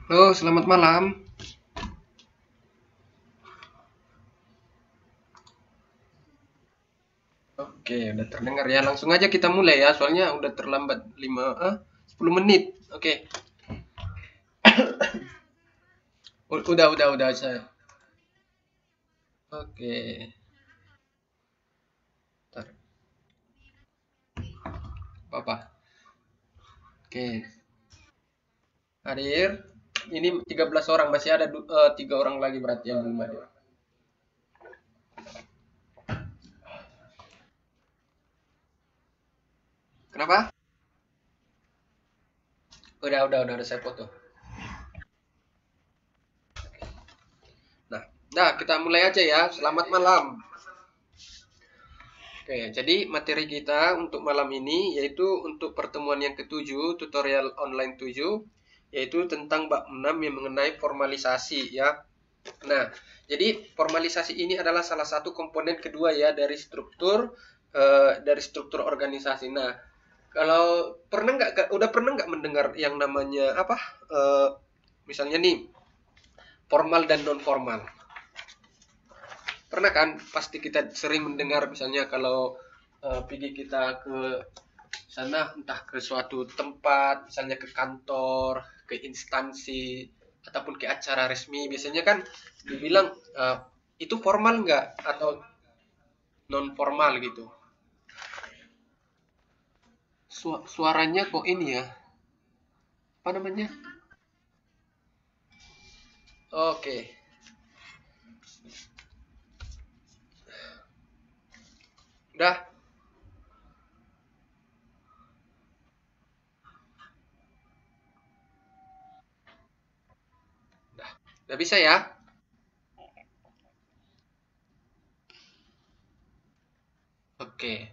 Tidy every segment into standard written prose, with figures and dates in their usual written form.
Halo, selamat malam. Oke, udah terdengar ya. Langsung aja kita mulai ya, soalnya udah terlambat 10 menit. Oke. Udah saya. Oke. Ntar, apa? Oke. Hadir. Ini 13 orang, masih ada 3 orang lagi berarti yang belum hadir. Kenapa? Udah saya foto. Nah, kita mulai aja ya. Selamat malam. Oke, jadi materi kita untuk malam ini yaitu untuk pertemuan yang ketujuh, tutorial online 7, yaitu tentang bab 6 yang mengenai formalisasi ya. Nah, jadi formalisasi ini adalah salah satu komponen kedua ya dari struktur organisasi. Nah, kalau udah pernah nggak mendengar yang namanya apa? Misalnya nih, formal dan non formal. Pernah kan? Pasti kita sering mendengar misalnya kalau pergi kita ke sana, entah ke suatu tempat, misalnya ke kantor, ke instansi, ataupun ke acara resmi, biasanya kan dibilang itu formal nggak atau non formal gitu. Suaranya kok ini ya, apa namanya? Oke, udah, udah bisa ya. Oke,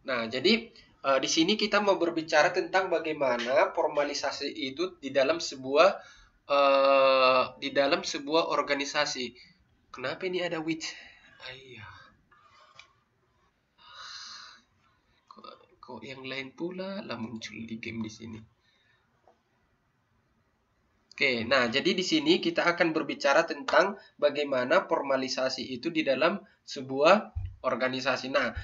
nah jadi di sini kita mau berbicara tentang bagaimana formalisasi itu di dalam sebuah organisasi. Kenapa ini ada with? Ayah, kok yang lain pula lah muncul di game di sini. Oke, nah jadi di sini kita akan berbicara tentang bagaimana formalisasi itu di dalam sebuah organisasi. Nah,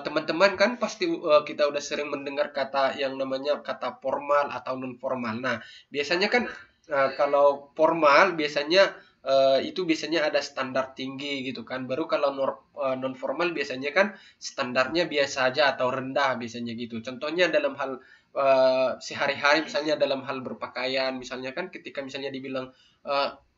teman-teman kan pasti kita udah sering mendengar kata yang namanya kata formal atau non formal. Nah, biasanya kan kalau formal biasanya itu biasanya ada standar tinggi gitu kan. Baru kalau non formal biasanya kan standarnya biasa aja atau rendah biasanya gitu. Contohnya dalam hal sehari-hari misalnya dalam hal berpakaian misalnya kan ketika misalnya dibilang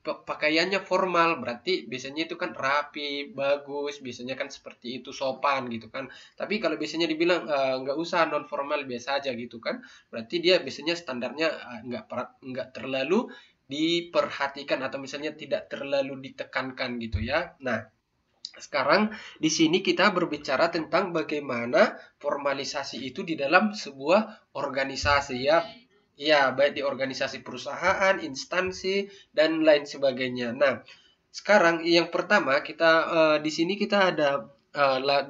pakaiannya formal berarti biasanya itu kan rapi, bagus, biasanya kan seperti itu sopan gitu kan. Tapi kalau biasanya dibilang nggak usah non formal biasa aja gitu kan, berarti dia biasanya standarnya nggak terlalu diperhatikan atau misalnya tidak terlalu ditekankan gitu ya. Nah, sekarang di sini kita berbicara tentang bagaimana formalisasi itu di dalam sebuah organisasi ya. Ya, baik di organisasi perusahaan, instansi dan lain sebagainya. Nah, sekarang yang pertama kita di sini kita ada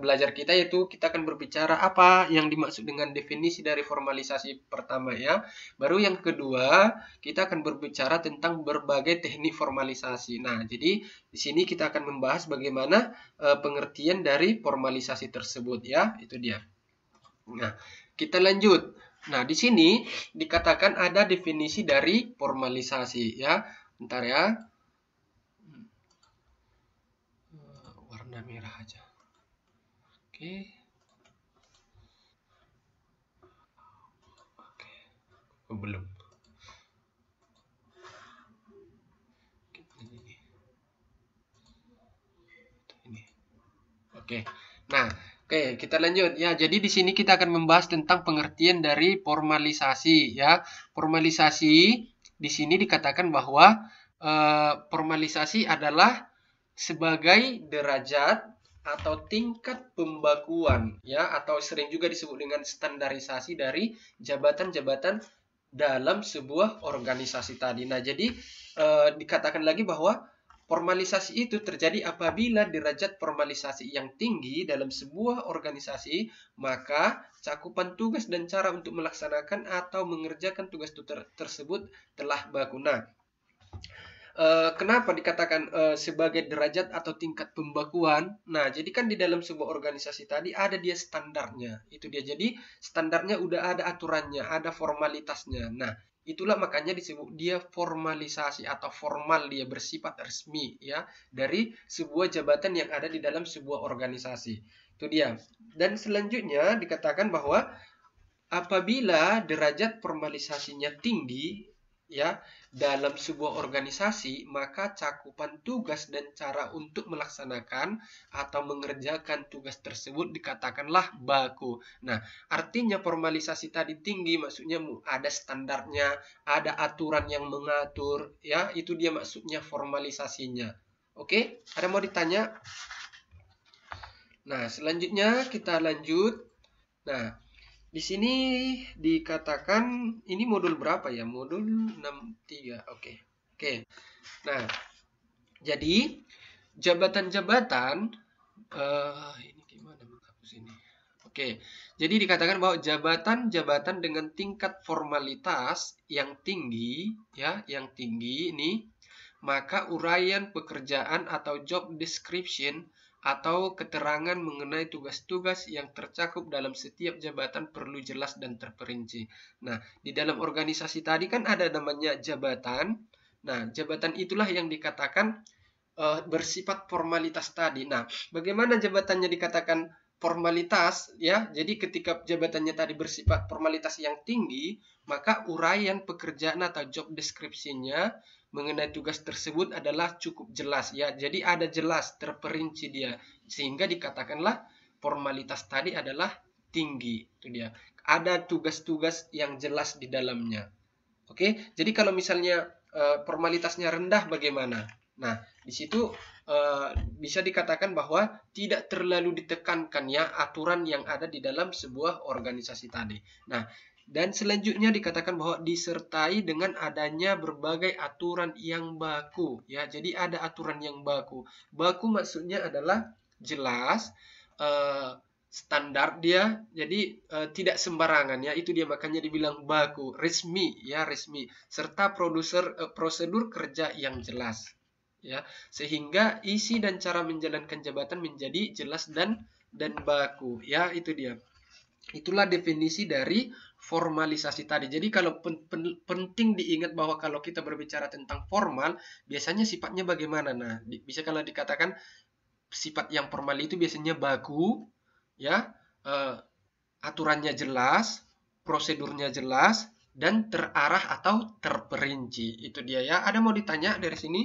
belajar kita yaitu kita akan berbicara apa yang dimaksud dengan definisi dari formalisasi pertama ya. Baru yang kedua kita akan berbicara tentang berbagai teknik formalisasi. Nah, jadi di sini kita akan membahas bagaimana pengertian dari formalisasi tersebut ya. Itu dia. Nah, kita lanjut. Nah, di sini dikatakan ada definisi dari formalisasi ya. Bentar ya. Warna merah aja. Oke. Oke. Oh, belum. Ini. Oke. Nah, oke, kita lanjut ya. Jadi di sini kita akan membahas tentang pengertian dari formalisasi ya. Formalisasi di sini dikatakan bahwa formalisasi adalah sebagai derajat atau tingkat pembakuan ya atau sering juga disebut dengan standarisasi dari jabatan-jabatan dalam sebuah organisasi tadi. Nah, jadi dikatakan lagi bahwa formalisasi itu terjadi apabila derajat formalisasi yang tinggi dalam sebuah organisasi, maka cakupan tugas dan cara untuk melaksanakan atau mengerjakan tugas tersebut telah baku. Nah, kenapa dikatakan sebagai derajat atau tingkat pembakuan? Nah, jadi kan di dalam sebuah organisasi tadi ada dia standarnya. Itu dia. Jadi standarnya udah ada aturannya, ada formalitasnya. Nah, itulah makanya disebut dia formalisasi atau formal, dia bersifat resmi ya dari sebuah jabatan yang ada di dalam sebuah organisasi. Itu dia. Dan selanjutnya dikatakan bahwa apabila derajat formalisasinya tinggi ya dalam sebuah organisasi, maka cakupan tugas dan cara untuk melaksanakan atau mengerjakan tugas tersebut dikatakanlah baku. Nah, artinya formalisasi tadi tinggi maksudnya ada standarnya, ada aturan yang mengatur, ya, itu dia maksudnya formalisasinya. Oke, ada mau ditanya? Nah, selanjutnya kita lanjut. Nah, di sini dikatakan ini modul berapa ya? Modul 63. Oke. Nah, jadi jabatan-jabatan ini gimana menghapus ini? Oke. Jadi dikatakan bahwa jabatan-jabatan dengan tingkat formalitas yang tinggi ya, yang tinggi ini, maka uraian pekerjaan atau job description atau keterangan mengenai tugas-tugas yang tercakup dalam setiap jabatan perlu jelas dan terperinci. Nah, di dalam organisasi tadi kan ada namanya jabatan. Nah, jabatan itulah yang dikatakan bersifat formalitas tadi. Nah, bagaimana jabatannya dikatakan formalitas ya? Jadi ketika jabatannya tadi bersifat formalitas yang tinggi, maka uraian pekerjaan atau job description-nya mengenai tugas tersebut adalah cukup jelas ya. Jadi ada jelas, terperinci dia, sehingga dikatakanlah formalitas tadi adalah tinggi. Itu dia. Ada tugas-tugas yang jelas di dalamnya. Oke, jadi kalau misalnya formalitasnya rendah bagaimana? Nah, di situ bisa dikatakan bahwa tidak terlalu ditekankan ya aturan yang ada di dalam sebuah organisasi tadi. Nah, dan selanjutnya dikatakan bahwa disertai dengan adanya berbagai aturan yang baku ya. Jadi ada aturan yang baku. Baku maksudnya adalah jelas, standar dia, jadi tidak sembarangan ya, itu dia makanya dibilang baku, resmi ya, resmi, serta prosedur kerja yang jelas ya, sehingga isi dan cara menjalankan jabatan menjadi jelas dan baku ya. Itu dia, itulah definisi dari formalisasi tadi. Jadi kalau penting diingat bahwa kalau kita berbicara tentang formal, biasanya sifatnya bagaimana? Nah, bisa kalau dikatakan sifat yang formal itu biasanya baku ya, aturannya jelas, prosedurnya jelas, dan terarah atau terperinci. Itu dia ya. Ada mau ditanya dari sini?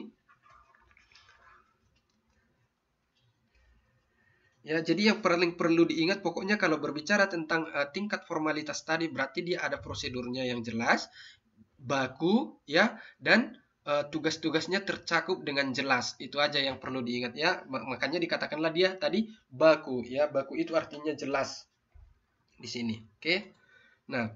Ya, jadi yang paling perlu diingat pokoknya kalau berbicara tentang tingkat formalitas tadi, berarti dia ada prosedurnya yang jelas, baku ya, dan tugas-tugasnya tercakup dengan jelas. Itu aja yang perlu diingat ya. Makanya dikatakanlah dia tadi baku ya. Baku itu artinya jelas di sini. Oke. Nah,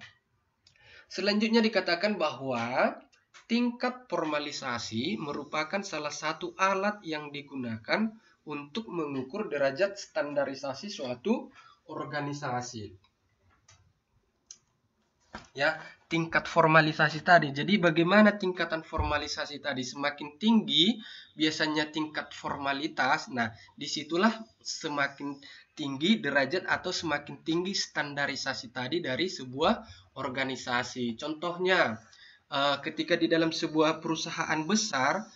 selanjutnya dikatakan bahwa tingkat formalisasi merupakan salah satu alat yang digunakan untuk mengukur derajat standarisasi suatu organisasi. Ya, tingkat formalisasi tadi. Jadi bagaimana tingkatan formalisasi tadi? Semakin tinggi biasanya tingkat formalitas. Nah, disitulah semakin tinggi derajat atau semakin tinggi standarisasi tadi dari sebuah organisasi. Contohnya, ketika di dalam sebuah perusahaan besar,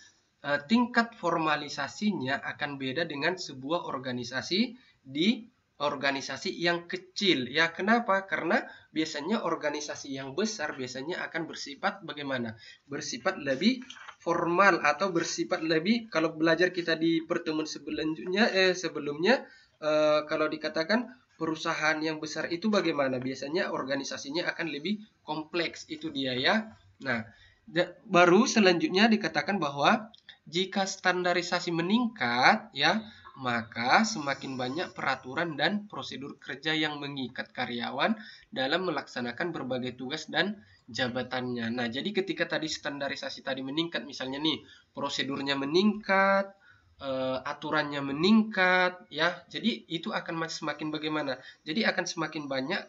tingkat formalisasinya akan beda dengan sebuah organisasi di organisasi yang kecil ya. Kenapa? Karena biasanya organisasi yang besar biasanya akan bersifat bagaimana? Bersifat lebih formal atau bersifat lebih, kalau belajar kita di pertemuan sebelumnya kalau dikatakan perusahaan yang besar itu bagaimana? Biasanya organisasinya akan lebih kompleks, itu dia ya. Nah, baru selanjutnya dikatakan bahwa jika standarisasi meningkat ya, maka semakin banyak peraturan dan prosedur kerja yang mengikat karyawan dalam melaksanakan berbagai tugas dan jabatannya. Nah, jadi ketika tadi standarisasi tadi meningkat, misalnya nih prosedurnya meningkat, aturannya meningkat, ya. Jadi itu akan semakin bagaimana? Jadi akan semakin banyak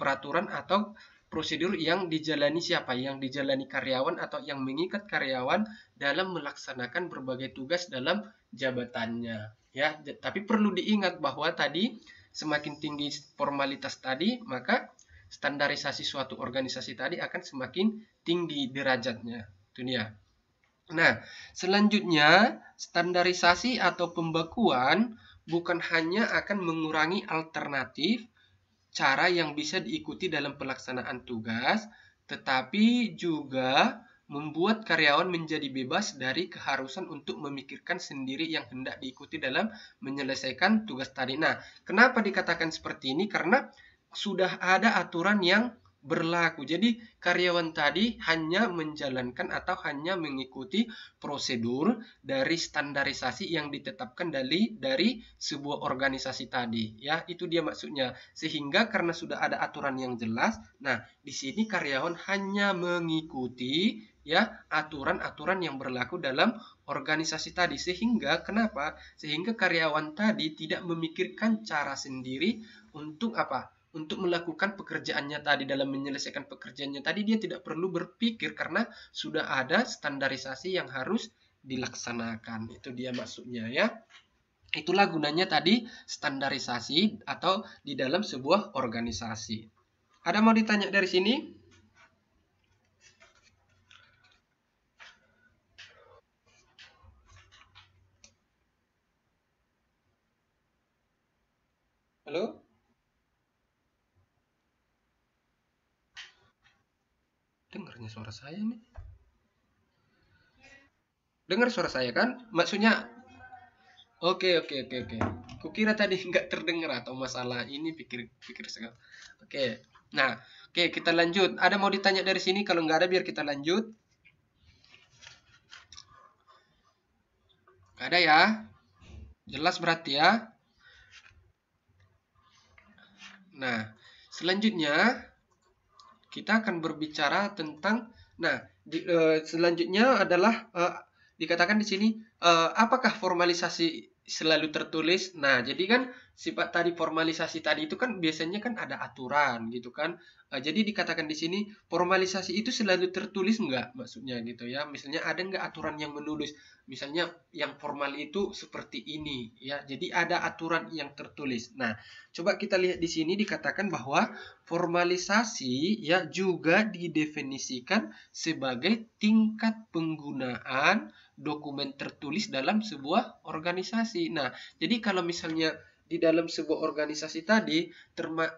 peraturan atau prosedur yang dijalani siapa? Yang dijalani karyawan atau yang mengikat karyawan dalam melaksanakan berbagai tugas dalam jabatannya. Ya, tapi perlu diingat bahwa tadi semakin tinggi formalitas tadi, maka standarisasi suatu organisasi tadi akan semakin tinggi derajatnya. Itu dia. Nah, selanjutnya standarisasi atau pembakuan bukan hanya akan mengurangi alternatif cara yang bisa diikuti dalam pelaksanaan tugas, tetapi juga membuat karyawan menjadi bebas dari keharusan untuk memikirkan sendiri yang hendak diikuti dalam menyelesaikan tugas tadi. Nah, kenapa dikatakan seperti ini? Karena sudah ada aturan yang berlaku. Jadi karyawan tadi hanya menjalankan atau hanya mengikuti prosedur dari standarisasi yang ditetapkan dari sebuah organisasi tadi. Ya, itu dia maksudnya. Sehingga karena sudah ada aturan yang jelas, nah di sini karyawan hanya mengikuti ya aturan-aturan yang berlaku dalam organisasi tadi. Sehingga kenapa? Sehingga karyawan tadi tidak memikirkan cara sendiri untuk apa? Untuk melakukan pekerjaannya tadi, dalam menyelesaikan pekerjaannya tadi dia tidak perlu berpikir karena sudah ada standarisasi yang harus dilaksanakan. Itu dia maksudnya ya. Itulah gunanya tadi standarisasi atau di dalam sebuah organisasi. Ada mau ditanya dari sini? Halo? Dengarnya suara saya nih. Dengar suara saya kan? Maksudnya oke, oke, oke, oke. Kukira tadi nggak terdengar atau masalah ini pikir sekali. Oke. Nah, oke kita lanjut. Ada mau ditanya dari sini? Kalau nggak ada biar kita lanjut. Nggak ada ya? Jelas berarti ya? Nah, selanjutnya kita akan berbicara tentang selanjutnya adalah dikatakan di sini apakah formalisasi selalu tertulis. Nah, jadi kan sifat tadi formalisasi tadi itu kan biasanya kan ada aturan gitu kan. Jadi dikatakan di sini formalisasi itu selalu tertulis enggak maksudnya gitu ya. Misalnya ada enggak aturan yang menulis. Misalnya yang formal itu seperti ini ya. Jadi ada aturan yang tertulis. Nah, coba kita lihat di sini dikatakan bahwa formalisasi ya juga didefinisikan sebagai tingkat penggunaan dokumen tertulis dalam sebuah organisasi. Nah, jadi kalau misalnya di dalam sebuah organisasi tadi,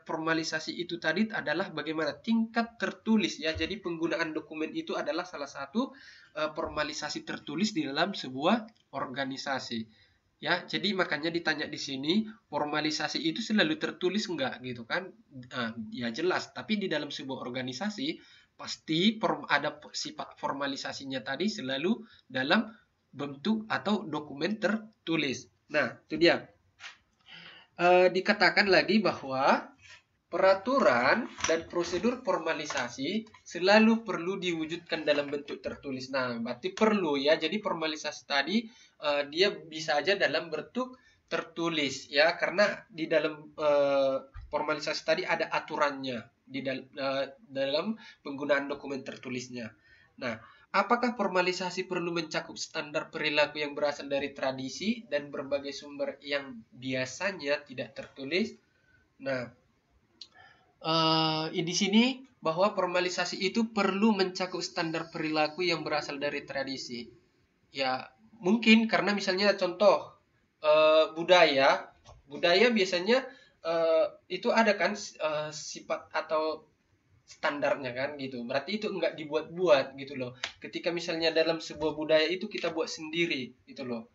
formalisasi itu tadi adalah bagaimana tingkat tertulis ya. Jadi penggunaan dokumen itu adalah salah satu formalisasi tertulis di dalam sebuah organisasi. Ya, jadi makanya ditanya di sini, formalisasi itu selalu tertulis enggak gitu kan? Ya jelas, tapi di dalam sebuah organisasi pasti ada sifat formalisasinya tadi selalu dalam bentuk atau dokumen tertulis. Nah, itu dia. Dikatakan lagi bahwa peraturan dan prosedur formalisasi selalu perlu diwujudkan dalam bentuk tertulis. Nah, berarti perlu ya. Jadi formalisasi tadi dia bisa aja dalam bentuk tertulis ya, karena di dalam formalisasi tadi ada aturannya di dalam penggunaan dokumen tertulisnya. Nah, apakah formalisasi perlu mencakup standar perilaku yang berasal dari tradisi dan berbagai sumber yang biasanya tidak tertulis? Nah, di sini bahwa formalisasi itu perlu mencakup standar perilaku yang berasal dari tradisi. Ya, mungkin karena misalnya contoh budaya biasanya itu ada kan sifat atau standarnya kan gitu. Berarti itu enggak dibuat-buat gitu loh. Ketika misalnya dalam sebuah budaya itu kita buat sendiri gitu loh.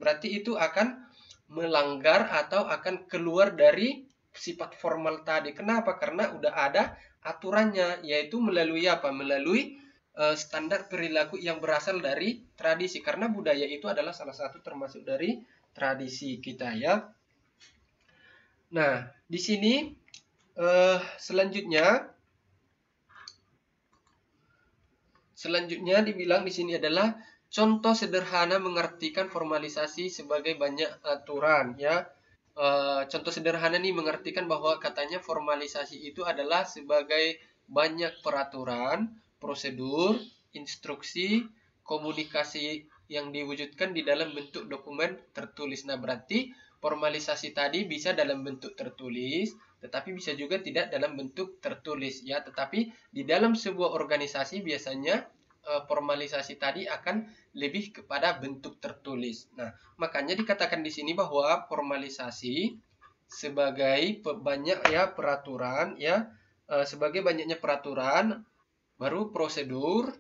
Berarti itu akan melanggar atau akan keluar dari sifat formal tadi. Kenapa? Karena udah ada aturannya, yaitu melalui apa? Melalui standar perilaku yang berasal dari tradisi. Karena budaya itu adalah salah satu termasuk dari tradisi kita ya. Nah, di sini selanjutnya Selanjutnya dibilang di sini adalah contoh sederhana mengartikan formalisasi sebagai banyak aturan, ya. Contoh sederhana nih mengartikan bahwa katanya formalisasi itu adalah sebagai banyak peraturan, prosedur, instruksi, komunikasi yang diwujudkan di dalam bentuk dokumen tertulis. Nah, berarti formalisasi tadi bisa dalam bentuk tertulis, tetapi bisa juga tidak dalam bentuk tertulis, ya. Tetapi di dalam sebuah organisasi biasanya formalisasi tadi akan lebih kepada bentuk tertulis. Nah, makanya dikatakan di sini bahwa formalisasi sebagai banyak ya peraturan, ya, sebagai banyaknya peraturan, baru prosedur,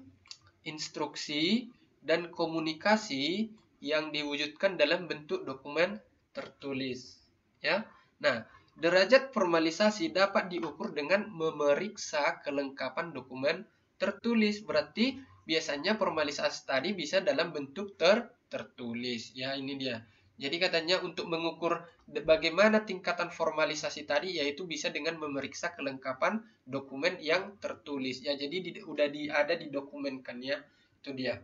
instruksi, dan komunikasi yang diwujudkan dalam bentuk dokumen tertulis, ya. Nah, derajat formalisasi dapat diukur dengan memeriksa kelengkapan dokumen tertulis. Berarti biasanya formalisasi tadi bisa dalam bentuk tertulis, ya. Ini dia. Jadi katanya untuk mengukur bagaimana tingkatan formalisasi tadi, yaitu bisa dengan memeriksa kelengkapan dokumen yang tertulis, ya. Jadi udah ada didokumenkan, ya. Itu dia.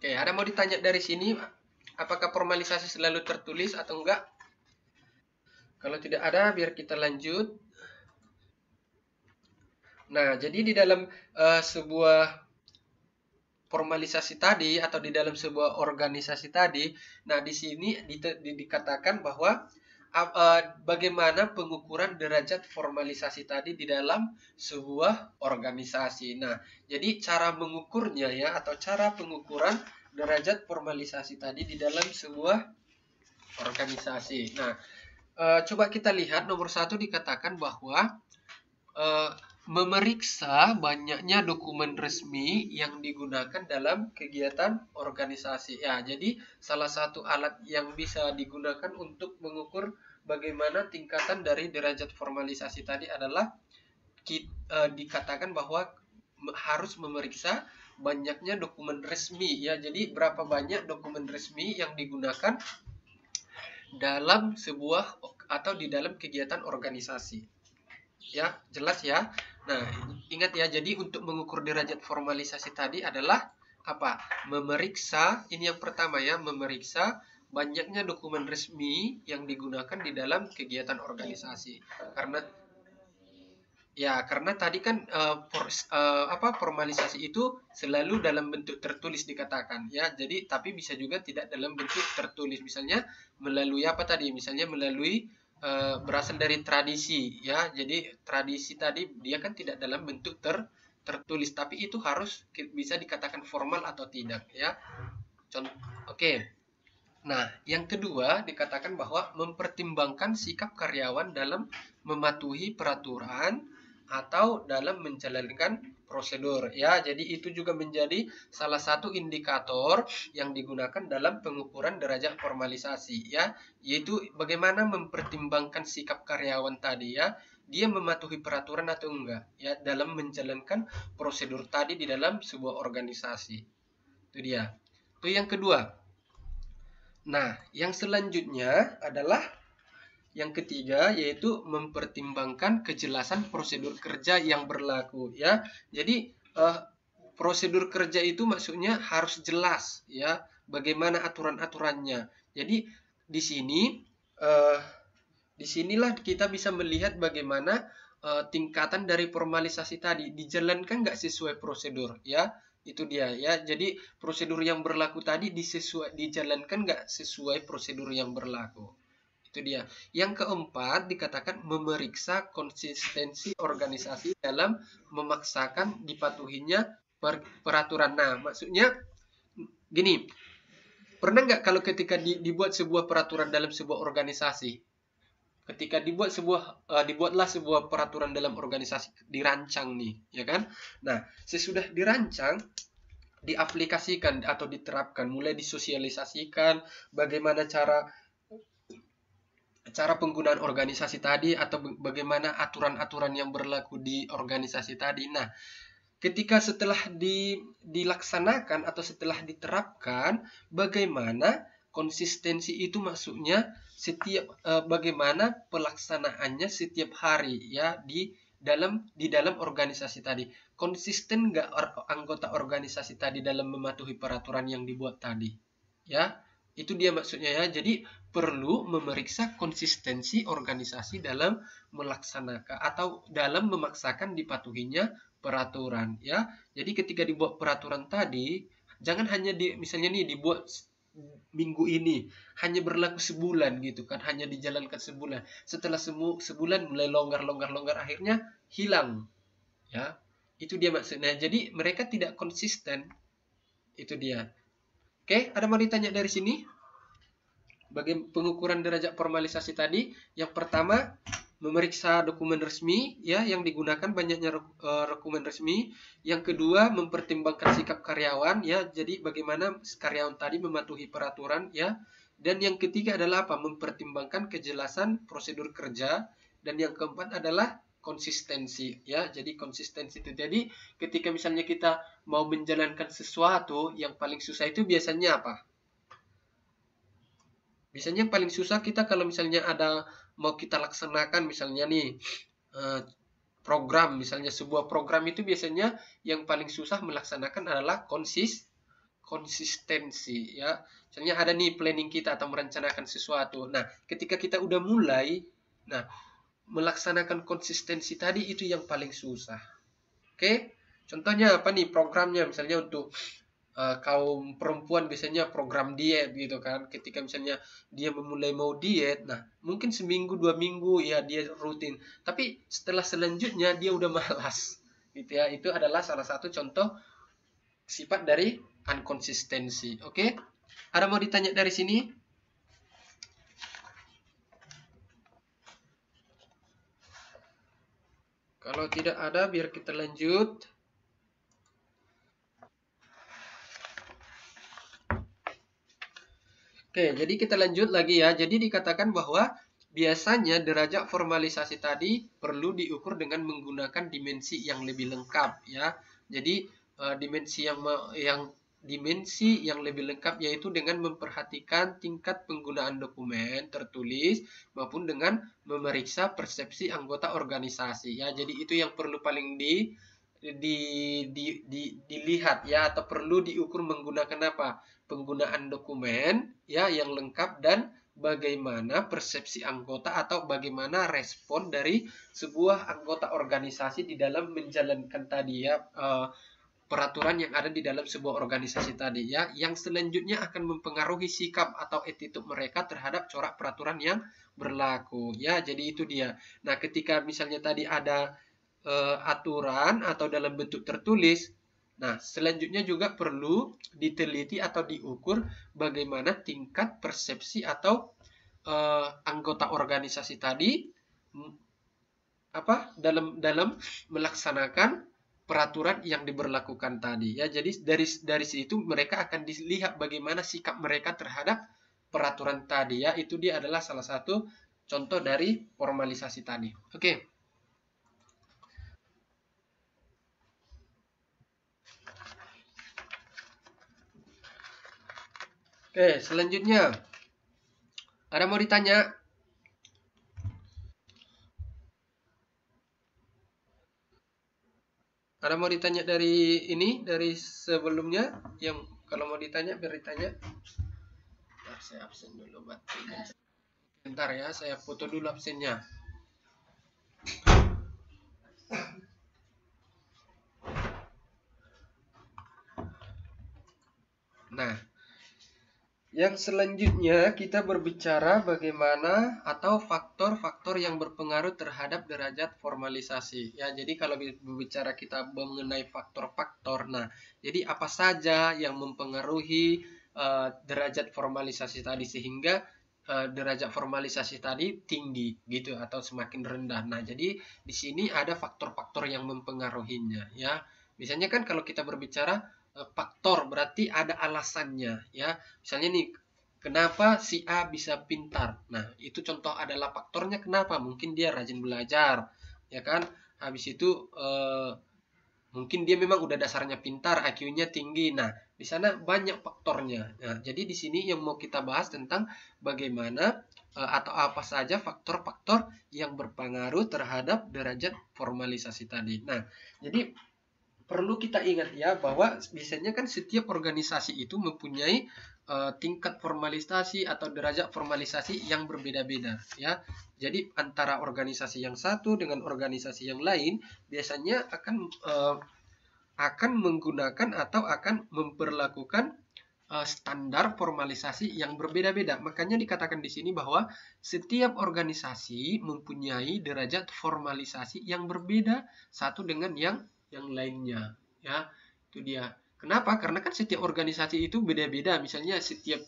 Oke, ada mau ditanya dari sini, apakah formalisasi selalu tertulis atau enggak? Kalau tidak ada, biar kita lanjut. Nah, jadi di dalam sebuah formalisasi tadi atau di dalam sebuah organisasi tadi, nah di sini dikatakan bahwa bagaimana pengukuran derajat formalisasi tadi di dalam sebuah organisasi. Nah, jadi cara mengukurnya, ya, atau cara pengukuran derajat formalisasi tadi di dalam sebuah organisasi. Nah, coba kita lihat nomor 1 dikatakan bahwa memeriksa banyaknya dokumen resmi yang digunakan dalam kegiatan organisasi. Ya, jadi salah satu alat yang bisa digunakan untuk mengukur bagaimana tingkatan dari derajat formalisasi tadi adalah dikatakan bahwa harus memeriksa banyaknya dokumen resmi, ya. Jadi berapa banyak dokumen resmi yang digunakan dalam sebuah atau di dalam kegiatan organisasi. Ya, jelas ya. Nah, ingat ya, jadi untuk mengukur derajat formalisasi tadi adalah apa? Memeriksa, ini yang pertama ya, memeriksa banyaknya dokumen resmi yang digunakan di dalam kegiatan organisasi. Karena tadi kan formalisasi itu selalu dalam bentuk tertulis dikatakan, ya. Jadi tapi bisa juga tidak dalam bentuk tertulis. Misalnya melalui apa tadi? Misalnya melalui berasal dari tradisi, ya. Jadi tradisi tadi dia kan tidak dalam bentuk tertulis, tapi itu harus bisa dikatakan formal atau tidak, ya. Oke. Nah, yang kedua dikatakan bahwa mempertimbangkan sikap karyawan dalam mematuhi peraturan atau dalam menjalankan prosedur, ya. Jadi itu juga menjadi salah satu indikator yang digunakan dalam pengukuran derajat formalisasi, ya, yaitu bagaimana mempertimbangkan sikap karyawan tadi, ya, dia mematuhi peraturan atau enggak, ya, dalam menjalankan prosedur tadi di dalam sebuah organisasi. Itu dia. Itu yang kedua. Nah, yang selanjutnya adalah yang ketiga, yaitu mempertimbangkan kejelasan prosedur kerja yang berlaku, ya. Jadi prosedur kerja itu maksudnya harus jelas, ya, bagaimana aturan-aturannya. Jadi di sini disinilah kita bisa melihat bagaimana tingkatan dari formalisasi tadi dijalankan nggak sesuai prosedur, ya. Itu dia, ya. Jadi prosedur yang berlaku tadi dijalankan nggak sesuai prosedur yang berlaku. Itu dia. Yang keempat dikatakan memeriksa konsistensi organisasi dalam memaksakan dipatuhinya peraturan. Nah, maksudnya gini, pernah nggak kalau ketika dibuat sebuah peraturan dalam sebuah organisasi, ketika dibuatlah sebuah peraturan dalam organisasi, dirancang nih, ya kan? Nah, sesudah dirancang, diaplikasikan atau diterapkan, mulai disosialisasikan bagaimana cara penggunaan organisasi tadi atau bagaimana aturan-aturan yang berlaku di organisasi tadi. Nah, ketika setelah dilaksanakan atau setelah diterapkan, bagaimana konsistensi itu, maksudnya setiap bagaimana pelaksanaannya setiap hari ya di dalam organisasi tadi. Konsisten nggak anggota organisasi tadi dalam mematuhi peraturan yang dibuat tadi? Ya, itu dia maksudnya ya. Jadi perlu memeriksa konsistensi organisasi dalam melaksanakan atau dalam memaksakan dipatuhinya peraturan ya. Jadi ketika dibuat peraturan tadi, jangan hanya misalnya nih dibuat minggu ini hanya berlaku sebulan gitu kan, hanya dijalankan sebulan, setelah sebulan mulai longgar akhirnya hilang ya. Itu dia maksudnya. Jadi mereka tidak konsisten, itu dia. Oke, ada mau ditanya dari sini? Bagi pengukuran derajat formalisasi tadi, yang pertama memeriksa dokumen resmi ya yang digunakan, banyaknya dokumen resmi. Yang kedua mempertimbangkan sikap karyawan ya, jadi bagaimana karyawan tadi mematuhi peraturan ya. Dan yang ketiga adalah apa? Mempertimbangkan kejelasan prosedur kerja. Dan yang keempat adalah konsistensi ya. Jadi konsistensi itu, jadi ketika misalnya kita mau menjalankan sesuatu, yang paling susah itu biasanya apa? Biasanya yang paling susah kita kalau misalnya ada mau kita laksanakan misalnya nih program, misalnya sebuah program itu biasanya yang paling susah melaksanakan adalah konsistensi ya. Misalnya ada nih planning kita atau merencanakan sesuatu. Nah, ketika kita udah mulai, nah melaksanakan konsistensi tadi itu yang paling susah. Oke? Contohnya apa nih programnya, misalnya untuk kaum perempuan biasanya program diet gitu kan. Ketika misalnya dia memulai mau diet, nah mungkin seminggu 2 minggu ya dia rutin, tapi setelah selanjutnya dia udah malas gitu ya. Itu adalah salah satu contoh sifat dari inkonsistensi. Oke, ada mau ditanya dari sini? Kalau tidak ada, biar kita lanjut. Oke, jadi kita lanjut lagi ya. Jadi dikatakan bahwa biasanya derajat formalisasi tadi perlu diukur dengan menggunakan dimensi yang lebih lengkap ya. Jadi dimensi yang lebih lengkap yaitu dengan memperhatikan tingkat penggunaan dokumen tertulis maupun dengan memeriksa persepsi anggota organisasi ya. Jadi itu yang perlu paling dilihat ya, atau perlu diukur menggunakan apa? Penggunaan dokumen ya yang lengkap, dan bagaimana persepsi anggota atau bagaimana respon dari sebuah anggota organisasi di dalam menjalankan tadi ya peraturan yang ada di dalam sebuah organisasi tadi ya, yang selanjutnya akan mempengaruhi sikap atau attitude mereka terhadap corak peraturan yang berlaku ya. Jadi itu dia. Nah, ketika misalnya tadi ada aturan atau dalam bentuk tertulis, nah selanjutnya juga perlu diteliti atau diukur bagaimana tingkat persepsi atau anggota organisasi tadi dalam melaksanakan peraturan yang diberlakukan tadi ya. Jadi dari situ mereka akan dilihat bagaimana sikap mereka terhadap peraturan tadi ya. Itu dia adalah salah satu contoh dari formalisasi tadi. Oke. Oke, selanjutnya ada mau ditanya? Ada mau ditanya dari ini, dari sebelumnya? Yang kalau mau ditanya, biar ditanya. Bentar, saya absen dulu, bentar ya, saya foto dulu absennya. Nah, yang selanjutnya kita berbicara bagaimana atau faktor-faktor yang berpengaruh terhadap derajat formalisasi. Ya, jadi kalau berbicara kita mengenai faktor-faktor, nah, jadi apa saja yang mempengaruhi derajat formalisasi tadi sehingga derajat formalisasi tadi tinggi gitu atau semakin rendah. Nah, jadi di sini ada faktor-faktor yang mempengaruhinya ya. Misalnya kan kalau kita berbicara faktor berarti ada alasannya ya. Misalnya nih, kenapa si A bisa pintar? Nah, itu contoh adalah faktornya kenapa? Mungkin dia rajin belajar, ya kan? Habis itu mungkin dia memang udah dasarnya pintar, IQ-nya tinggi. Nah, di sana banyak faktornya. Nah, jadi di sini yang mau kita bahas tentang bagaimana atau apa saja faktor-faktor yang berpengaruh terhadap derajat formalisasi tadi. Nah, jadi perlu kita ingat ya bahwa biasanya kan setiap organisasi itu mempunyai tingkat formalisasi atau derajat formalisasi yang berbeda-beda ya. Jadi antara organisasi yang satu dengan organisasi yang lain biasanya akan menggunakan atau akan memperlakukan standar formalisasi yang berbeda-beda. Makanya dikatakan di sini bahwa setiap organisasi mempunyai derajat formalisasi yang berbeda satu dengan yang lainnya ya. Itu dia. Kenapa? Karena kan setiap organisasi itu beda-beda. Misalnya setiap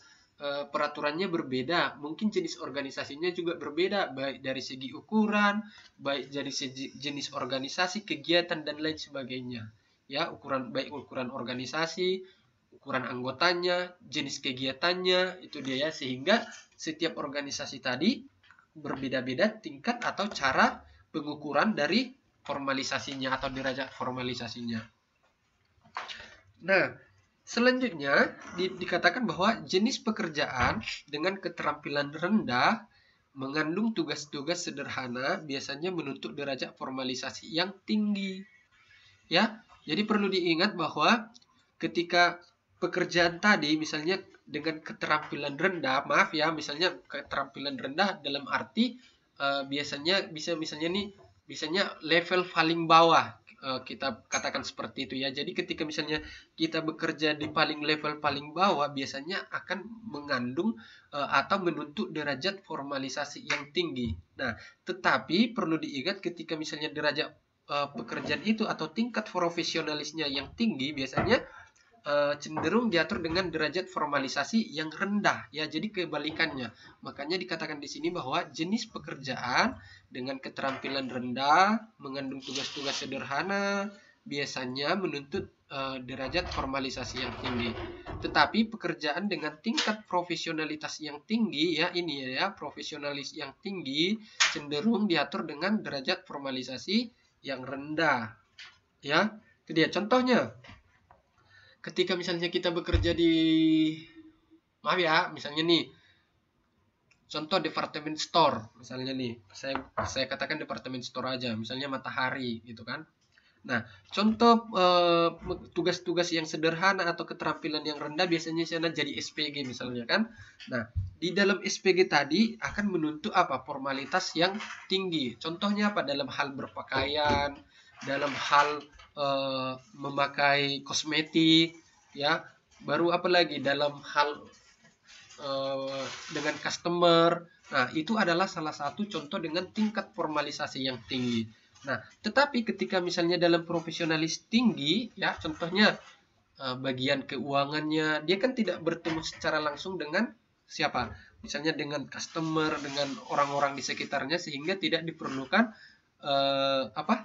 peraturannya berbeda, mungkin jenis organisasinya juga berbeda, baik dari segi ukuran, baik dari segi jenis organisasi, kegiatan dan lain sebagainya. Ya, baik ukuran organisasi, ukuran anggotanya, jenis kegiatannya, itu dia ya, sehingga setiap organisasi tadi berbeda-beda tingkat atau cara pengukuran dari formalisasinya atau derajat formalisasinya. Nah, selanjutnya dikatakan bahwa jenis pekerjaan dengan keterampilan rendah mengandung tugas-tugas sederhana biasanya menuntut derajat formalisasi yang tinggi. Ya, jadi perlu diingat bahwa ketika pekerjaan tadi misalnya dengan keterampilan rendah, maaf ya, misalnya keterampilan rendah dalam arti biasanya biasanya level paling bawah, kita katakan seperti itu ya. Jadi ketika misalnya kita bekerja di level paling bawah biasanya akan mengandung atau menuntut derajat formalisasi yang tinggi. Nah, tetapi perlu diingat ketika misalnya derajat pekerjaan itu atau tingkat profesionalisnya yang tinggi biasanya cenderung diatur dengan derajat formalisasi yang rendah ya. Jadi kebalikannya. Makanya dikatakan di sini bahwa jenis pekerjaan dengan keterampilan rendah mengandung tugas-tugas sederhana biasanya menuntut derajat formalisasi yang tinggi. Tetapi pekerjaan dengan tingkat profesionalitas yang tinggi ya, ini ya, profesionalis yang tinggi cenderung diatur dengan derajat formalisasi yang rendah. Ya, itu dia contohnya. Ketika misalnya kita bekerja maaf ya, misalnya nih, contoh departemen store, misalnya nih, saya katakan departemen store aja, misalnya Matahari, gitu kan. Nah, contoh tugas-tugas yang sederhana atau keterampilan yang rendah biasanya sana jadi SPG misalnya kan. Nah, di dalam SPG tadi akan menuntut apa? Formalitas yang tinggi. Contohnya apa? Dalam hal berpakaian, dalam hal memakai kosmetik, ya. Baru apa lagi? Dalam hal dengan customer. Nah, itu adalah salah satu contoh dengan tingkat formalisasi yang tinggi. Nah, tetapi ketika misalnya dalam profesionalis tinggi, ya, contohnya bagian keuangannya, dia kan tidak bertemu secara langsung dengan siapa? Misalnya dengan customer, dengan orang-orang di sekitarnya, sehingga tidak diperlukan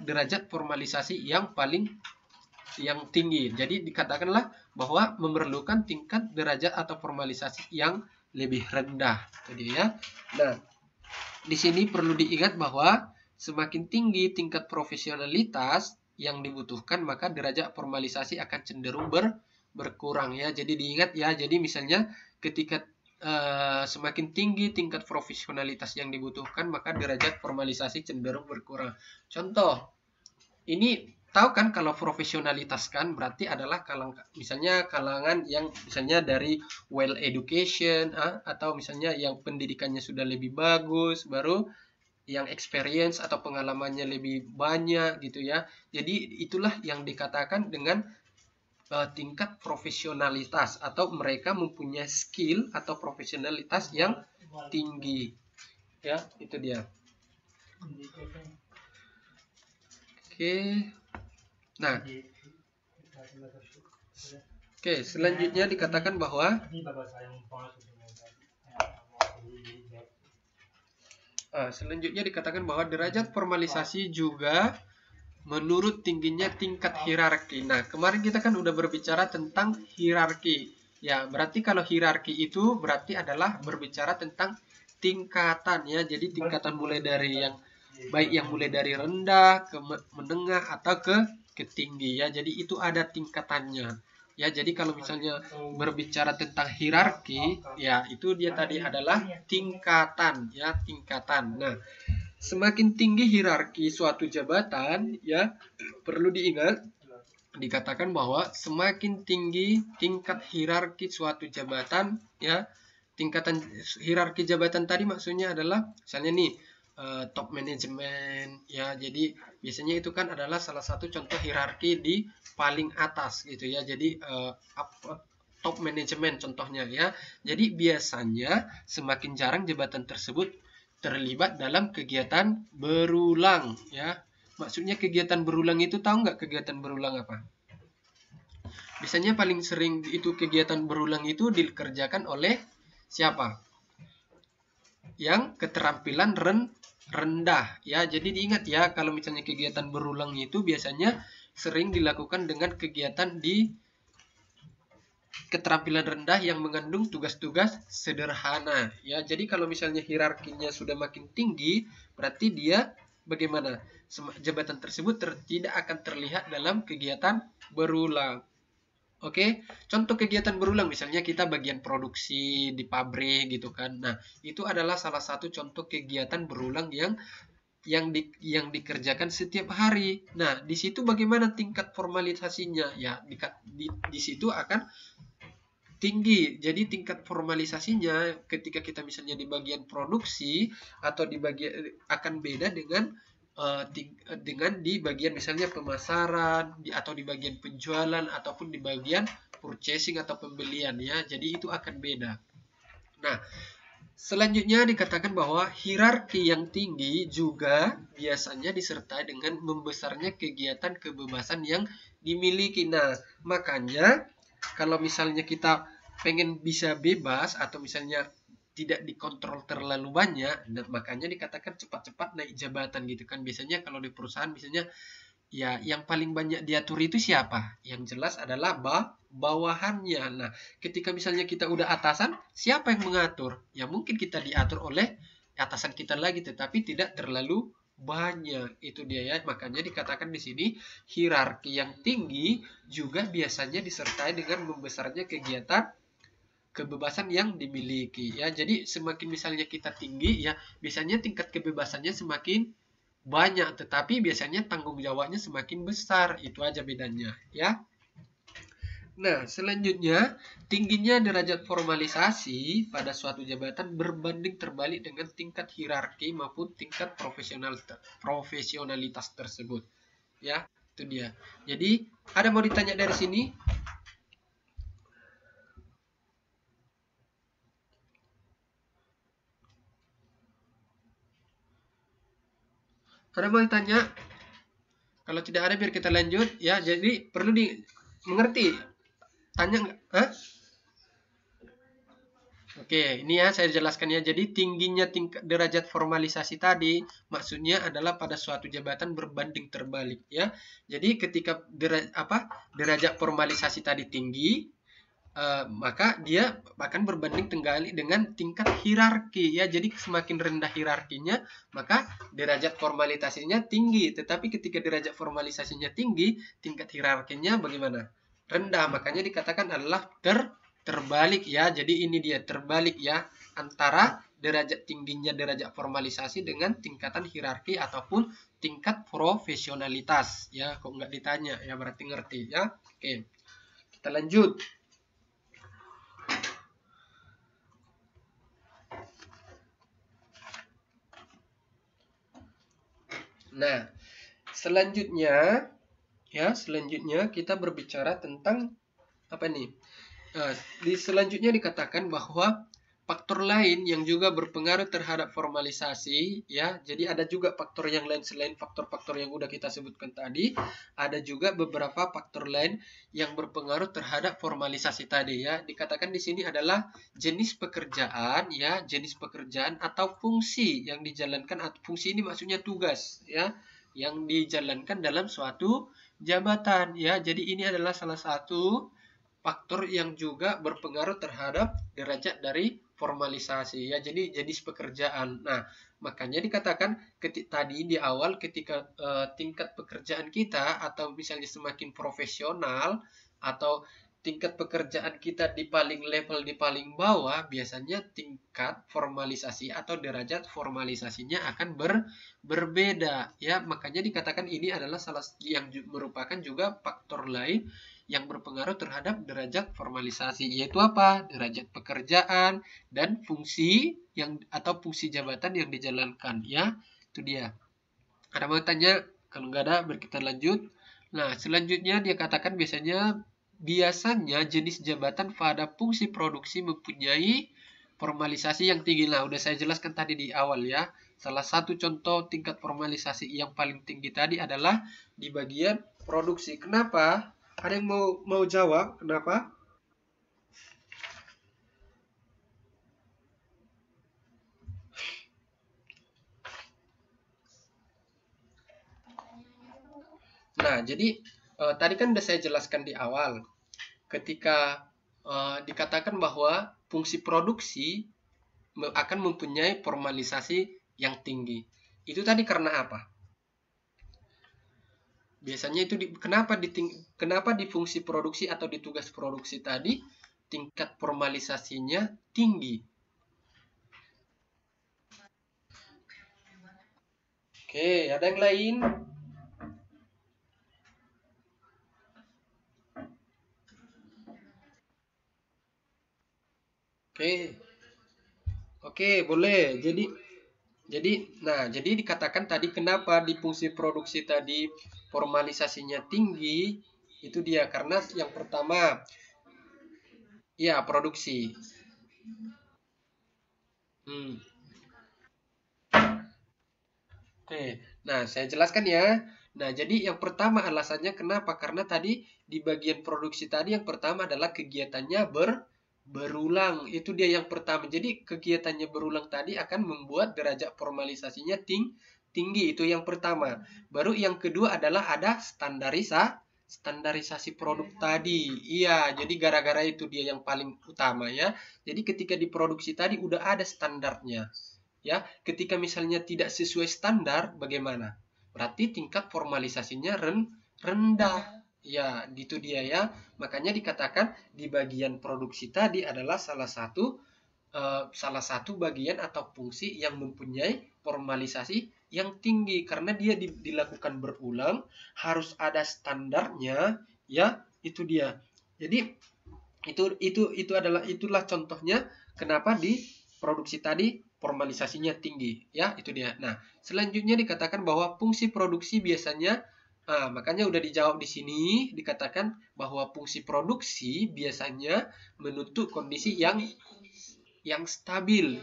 derajat formalisasi yang tinggi. Jadi dikatakanlah bahwa memerlukan tingkat derajat atau formalisasi yang lebih rendah. Jadi ya. Nah, di sini perlu diingat bahwa semakin tinggi tingkat profesionalitas yang dibutuhkan, maka derajat formalisasi akan cenderung berkurang ya. Jadi diingat ya. Jadi misalnya ketika semakin tinggi tingkat profesionalitas yang dibutuhkan, maka derajat formalisasi cenderung berkurang. Contoh, ini tahu kan kalau profesionalitas kan berarti adalah kalangan yang misalnya dari well education atau misalnya yang pendidikannya sudah lebih bagus, baru yang experience atau pengalamannya lebih banyak gitu ya. Jadi itulah yang dikatakan dengan tingkat profesionalitas atau mereka mempunyai skill atau profesionalitas yang tinggi. Ya, itu dia. Oke. Nah. Oke, selanjutnya dikatakan bahwa derajat formalisasi juga menurut tingginya tingkat hierarki. Nah, kemarin kita kan udah berbicara tentang hierarki. Ya, berarti kalau hierarki itu berarti adalah berbicara tentang tingkatan ya. Jadi tingkatan mulai dari yang baik yang mulai dari rendah ke menengah atau ke ke tinggi ya. Jadi itu ada tingkatannya. Ya, jadi kalau misalnya berbicara tentang hierarki, ya itu dia tadi adalah tingkatan ya, tingkatan. Nah, semakin tinggi hierarki suatu jabatan ya, perlu diingat dikatakan bahwa semakin tinggi tingkat hierarki suatu jabatan ya, tingkatan hierarki jabatan tadi maksudnya adalah misalnya nih top management ya, jadi biasanya itu kan adalah salah satu contoh hierarki di paling atas gitu ya, jadi top management contohnya ya. Jadi biasanya semakin jarang jabatan tersebut terlibat dalam kegiatan berulang ya. Maksudnya kegiatan berulang itu, tahu nggak kegiatan berulang apa? Biasanya paling sering itu kegiatan berulang itu dikerjakan oleh siapa? Yang keterampilan rendah ya. Jadi diingat ya, kalau misalnya kegiatan berulang itu biasanya sering dilakukan dengan kegiatan di keterampilan rendah yang mengandung tugas-tugas sederhana ya. Jadi kalau misalnya hierarkinya sudah makin tinggi, berarti dia bagaimana? Jabatan tersebut tidak akan terlihat dalam kegiatan berulang. Oke, contoh kegiatan berulang misalnya kita bagian produksi di pabrik gitu kan. Nah, itu adalah salah satu contoh kegiatan berulang yang dikerjakan setiap hari. Nah, di situ bagaimana tingkat formalisasinya? Ya, di situ akan tinggi. Jadi tingkat formalisasinya ketika kita misalnya di bagian produksi atau di bagian akan beda dengan di bagian misalnya pemasaran atau di bagian penjualan ataupun di bagian purchasing atau pembelian ya. Jadi itu akan beda. Nah, selanjutnya dikatakan bahwa hierarki yang tinggi juga biasanya disertai dengan membesarnya kegiatan kebebasan yang dimiliki. Nah, makanya kalau misalnya kita pengen bisa bebas atau misalnya tidak dikontrol terlalu banyak, nah, makanya dikatakan cepat-cepat naik jabatan gitu kan. Biasanya kalau di perusahaan misalnya ya yang paling banyak diatur itu siapa? Yang jelas adalah bawahannya. Nah, ketika misalnya kita udah atasan, siapa yang mengatur? Ya mungkin kita diatur oleh atasan kita lagi, tetapi tidak terlalu banyak. Itu dia ya. Makanya dikatakan di sini hierarki yang tinggi juga biasanya disertai dengan membesarnya kegiatan kebebasan yang dimiliki ya. Jadi semakin misalnya kita tinggi ya, biasanya tingkat kebebasannya semakin banyak, tetapi biasanya tanggung jawabnya semakin besar. Itu aja bedanya ya. Nah, selanjutnya tingginya derajat formalisasi pada suatu jabatan berbanding terbalik dengan tingkat hierarki maupun tingkat profesionalitas tersebut. Ya, itu dia. Jadi, ada mau ditanya dari sini? Ada mau ditanya? Kalau tidak ada biar kita lanjut ya. Jadi perlu mengerti. Tanya nggak? Hah? Oke, ini ya saya jelaskan ya. Jadi tingginya tingkat derajat formalisasi tadi maksudnya adalah pada suatu jabatan berbanding terbalik ya. Jadi ketika derajat formalisasi tadi tinggi, maka dia akan berbanding terbalik dengan tingkat hierarki ya. Jadi semakin rendah hierarkinya, maka derajat formalisasinya tinggi. Tetapi ketika derajat formalisasinya tinggi, tingkat hierarkinya bagaimana? Rendah. Makanya dikatakan adalah terbalik ya. Jadi ini dia terbalik ya, antara derajat tingginya derajat formalisasi dengan tingkatan hierarki ataupun tingkat profesionalitas ya. Kok nggak ditanya ya, berarti ngerti ya. Oke, kita lanjut. Nah, selanjutnya kita berbicara tentang apa nih? Selanjutnya dikatakan bahwa faktor lain yang juga berpengaruh terhadap formalisasi ya. Jadi ada juga faktor yang lain selain faktor-faktor yang udah kita sebutkan tadi. Ada juga beberapa faktor lain yang berpengaruh terhadap formalisasi tadi ya. Dikatakan di sini adalah jenis pekerjaan ya, jenis pekerjaan atau fungsi yang dijalankan. Fungsi ini maksudnya tugas ya, yang dijalankan dalam suatu jabatan ya. Jadi ini adalah salah satu faktor yang juga berpengaruh terhadap derajat dari formalisasi ya. Jadi jenis pekerjaan. Nah, makanya dikatakan tadi di awal ketika tingkat pekerjaan kita atau misalnya semakin profesional atau tingkat pekerjaan kita di paling level di paling bawah, biasanya tingkat formalisasi atau derajat formalisasinya akan berbeda ya. Makanya dikatakan ini adalah salah yang merupakan juga faktor lain yang berpengaruh terhadap derajat formalisasi, yaitu apa? Derajat pekerjaan dan fungsi yang atau fungsi jabatan yang dijalankan ya. Itu dia. Ada mau tanya? Kalau nggak ada, kita lanjut. Nah, selanjutnya dia katakan biasanya jenis jabatan pada fungsi produksi mempunyai formalisasi yang tinggi. Nah, udah saya jelaskan tadi di awal ya. Salah satu contoh tingkat formalisasi yang paling tinggi tadi adalah di bagian produksi. Kenapa? Ada yang mau jawab? Kenapa? Nah, jadi tadi kan udah saya jelaskan di awal. Ketika dikatakan bahwa fungsi produksi akan mempunyai formalisasi yang tinggi. Itu tadi karena apa? Biasanya itu kenapa di fungsi produksi atau di tugas produksi tadi tingkat formalisasinya tinggi? Oke, ada yang lain? Oke, boleh. Jadi dikatakan tadi kenapa di fungsi produksi tadi formalisasinya tinggi, itu dia karena yang pertama, ya produksi. Hmm. Oke, nah saya jelaskan ya. Nah, jadi yang pertama alasannya kenapa? Karena tadi di bagian produksi tadi yang pertama adalah kegiatannya berulang. Itu dia yang pertama. Jadi kegiatannya berulang tadi akan membuat derajat formalisasinya tinggi. Itu yang pertama. Baru yang kedua adalah ada standarisasi produk tadi. Iya, jadi gara-gara itu dia yang paling utama ya. Jadi ketika diproduksi tadi udah ada standarnya. Ya, ketika misalnya tidak sesuai standar, bagaimana? Berarti tingkat formalisasinya rendah. Ya, gitu dia ya. Makanya dikatakan di bagian produksi tadi adalah salah satu bagian atau fungsi yang mempunyai formalisasi yang tinggi karena dia dilakukan berulang, harus ada standarnya, ya, itu dia. Jadi itulah contohnya kenapa di produksi tadi formalisasinya tinggi ya, itu dia. Nah, selanjutnya dikatakan bahwa fungsi produksi biasanya makanya udah dijawab di sini dikatakan bahwa fungsi produksi biasanya menuntut kondisi yang stabil.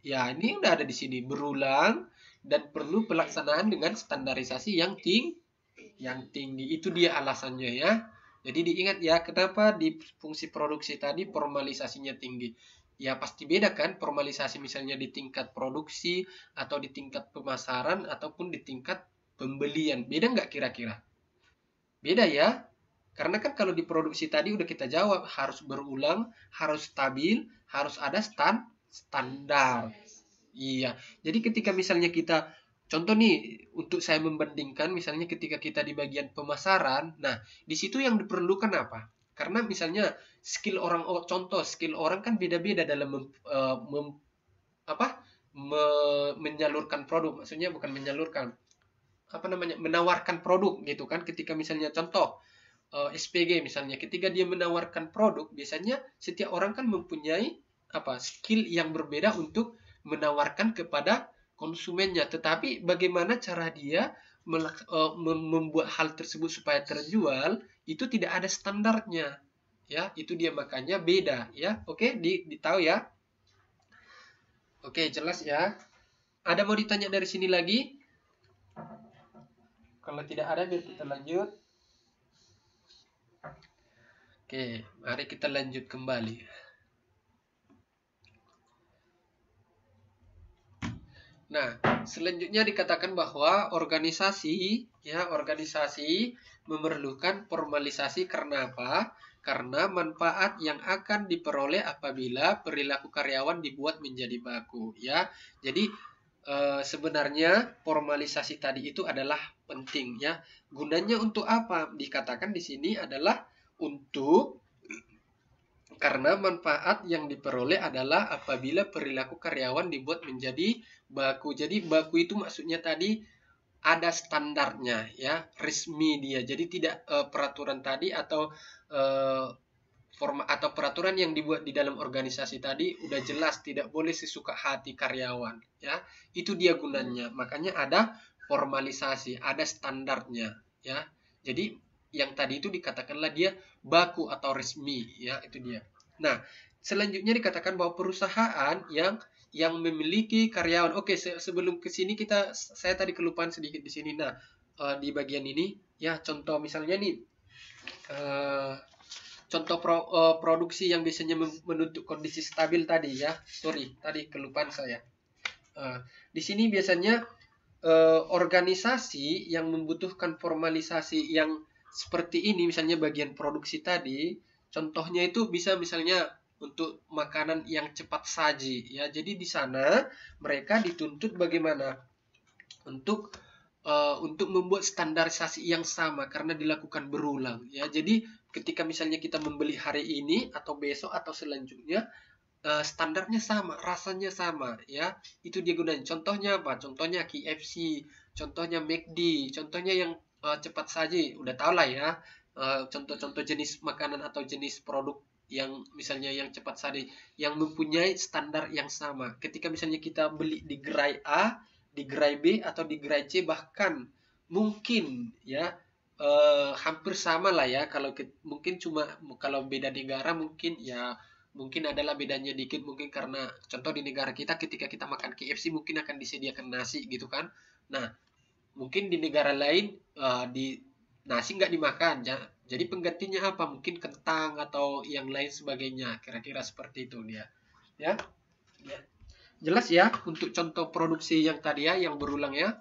Ya, ini udah ada di sini berulang dan perlu pelaksanaan dengan standarisasi yang tinggi. Itu dia alasannya ya. Jadi diingat ya, kenapa di fungsi produksi tadi formalisasinya tinggi. Ya pasti beda kan formalisasi misalnya di tingkat produksi atau di tingkat pemasaran ataupun di tingkat pembelian. Beda nggak kira-kira? Beda ya. Karena kan kalau di produksi tadi udah kita jawab harus berulang, harus stabil, harus ada standar. Iya. Jadi ketika misalnya kita contoh nih untuk saya membandingkan misalnya ketika kita di bagian pemasaran, nah di situ yang diperlukan apa? Karena misalnya contoh skill orang kan beda-beda dalam menyalurkan produk. Maksudnya bukan menyalurkan, menawarkan produk gitu kan. Ketika misalnya contoh SPG misalnya, ketika dia menawarkan produk, biasanya setiap orang kan mempunyai skill yang berbeda untuk menawarkan kepada konsumennya. Tetapi bagaimana cara dia membuat hal tersebut supaya terjual, itu tidak ada standarnya. Ya, itu dia makanya beda ya. Oke, ditahu ya. Oke, jelas ya. Ada mau ditanya dari sini lagi? Kalau tidak ada, biar kita lanjut. Oke, mari kita lanjut kembali. Nah, selanjutnya dikatakan bahwa organisasi memerlukan formalisasi karena apa? karena manfaat yang akan diperoleh apabila perilaku karyawan dibuat menjadi baku, ya. Jadi sebenarnya formalisasi tadi itu adalah penting, ya. Gunanya untuk apa? Dikatakan di sini adalah untuk karena manfaat yang diperoleh adalah apabila perilaku karyawan dibuat menjadi baku. Jadi baku itu maksudnya tadi ada standarnya, ya, resmi dia. Jadi tidak peraturan tadi atau atau peraturan yang dibuat di dalam organisasi tadi udah jelas, tidak boleh sesuka hati karyawan, ya. Itu dia gunanya. Makanya ada formalisasi, ada standarnya, ya. Jadi yang tadi itu dikatakanlah dia baku atau resmi, ya, itu dia. Nah, selanjutnya dikatakan bahwa perusahaan yang memiliki karyawan. Oke, sebelum ke sini saya tadi kelupaan sedikit di sini. Nah, di bagian ini, ya, contoh misalnya nih, contoh produksi yang biasanya menuntut kondisi stabil tadi, ya. Sorry, tadi kelupaan saya. Di sini biasanya organisasi yang membutuhkan formalisasi yang seperti ini, misalnya bagian produksi tadi, contohnya itu bisa misalnya untuk makanan yang cepat saji, ya. Jadi di sana mereka dituntut bagaimana untuk membuat standarisasi yang sama karena dilakukan berulang, ya. Jadi ketika misalnya kita membeli hari ini atau besok atau selanjutnya, standarnya sama, rasanya sama, ya. Itu dia gunanya. Contohnya apa? Contohnya KFC, contohnya McD, contohnya yang cepat saji, udah tau lah, ya. Contoh-contoh jenis makanan atau jenis produk yang misalnya yang cepat saji yang mempunyai standar yang sama. Ketika misalnya kita beli di gerai A, di gerai B atau di gerai C, bahkan mungkin, ya, hampir sama lah, ya. Mungkin cuma kalau beda negara mungkin, ya, mungkin adalah bedanya dikit, mungkin karena contoh di negara kita ketika kita makan KFC mungkin akan disediakan nasi gitu kan. Nah, mungkin di negara lain di nasi nggak dimakan, jadi penggantinya apa? Mungkin kentang atau yang lain sebagainya, kira-kira seperti itu dia, ya. Jelas, ya, untuk contoh produksi yang tadi, ya, yang berulang, ya.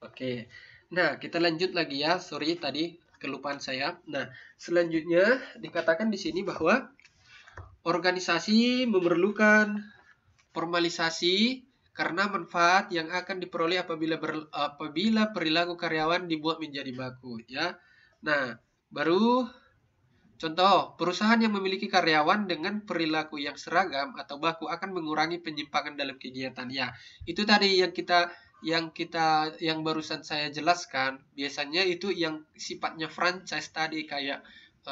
Oke, nah kita lanjut lagi, ya. Sorry tadi kelupaan saya. Nah, selanjutnya dikatakan di sini bahwa organisasi memerlukan formalisasi karena manfaat yang akan diperoleh apabila perilaku karyawan dibuat menjadi baku, ya. Nah, baru contoh, perusahaan yang memiliki karyawan dengan perilaku yang seragam atau baku akan mengurangi penyimpangan dalam kegiatan. Ya, itu tadi yang barusan saya jelaskan. Biasanya itu yang sifatnya franchise tadi, kayak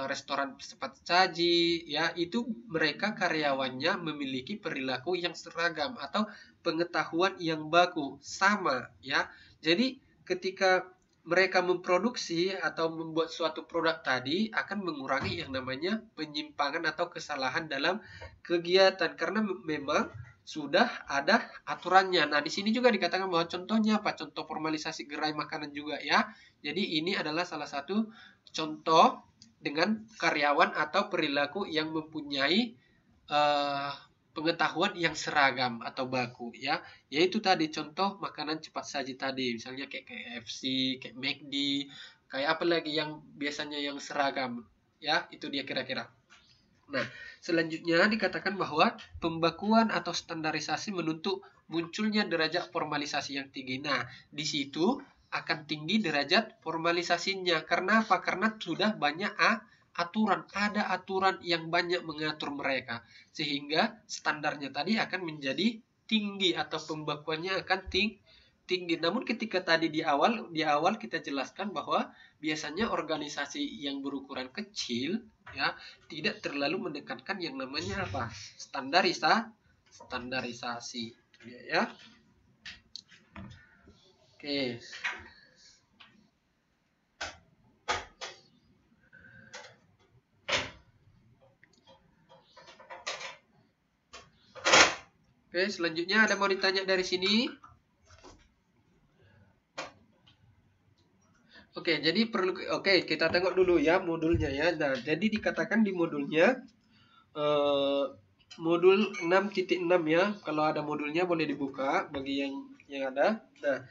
restoran cepat saji, ya, itu mereka karyawannya memiliki perilaku yang seragam atau pengetahuan yang baku, sama, ya. Jadi ketika mereka memproduksi atau membuat suatu produk tadi akan mengurangi yang namanya penyimpangan atau kesalahan dalam kegiatan karena memang sudah ada aturannya. Nah, di sini juga dikatakan bahwa contohnya apa? Contoh formalisasi gerai makanan juga, ya. Jadi ini adalah salah satu contoh dengan karyawan atau perilaku yang mempunyai pengetahuan yang seragam atau baku, ya. Yaitu tadi contoh makanan cepat saji tadi, misalnya kayak KFC, kayak McD, kayak apa lagi yang biasanya yang seragam, ya. Itu dia kira-kira. Nah, selanjutnya dikatakan bahwa pembakuan atau standarisasi menuntut munculnya derajat formalisasi yang tinggi. Nah, di situ akan tinggi derajat formalisasinya. Karena apa? Karena sudah banyak ada aturan yang banyak mengatur mereka. Sehingga standarnya tadi akan menjadi tinggi atau pembakuannya akan tinggi. Namun ketika tadi di awal kita jelaskan bahwa biasanya organisasi yang berukuran kecil, ya, tidak terlalu menekankan yang namanya apa? Standarisasi. Ya. Oke. Oke, selanjutnya ada mau ditanya dari sini? Oke, jadi kita tengok dulu, ya, modulnya, ya. Nah, jadi dikatakan di modulnya modul 6.6, ya. Kalau ada modulnya boleh dibuka bagi yang ada. Nah,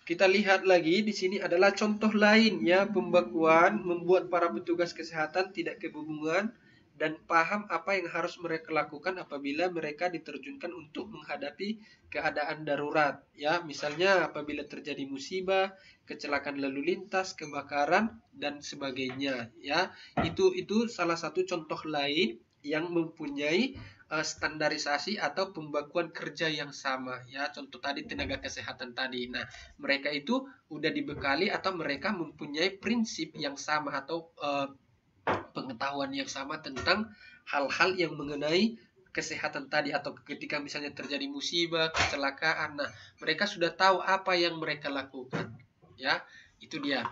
kita lihat lagi di sini adalah contoh lain ya, pembakuan membuat para petugas kesehatan tidak kebingungan dan paham apa yang harus mereka lakukan apabila mereka diterjunkan untuk menghadapi keadaan darurat ya, misalnya apabila terjadi musibah, kecelakaan lalu lintas, kebakaran dan sebagainya ya. Itu salah satu contoh lain yang mempunyai standarisasi atau pembakuan kerja yang sama ya, contoh tadi tenaga kesehatan tadi. Nah, mereka itu udah dibekali atau mereka mempunyai prinsip yang sama atau pengetahuan yang sama tentang hal-hal yang mengenai kesehatan tadi, atau ketika misalnya terjadi musibah, kecelakaan. Nah, mereka sudah tahu apa yang mereka lakukan. Ya, itu dia.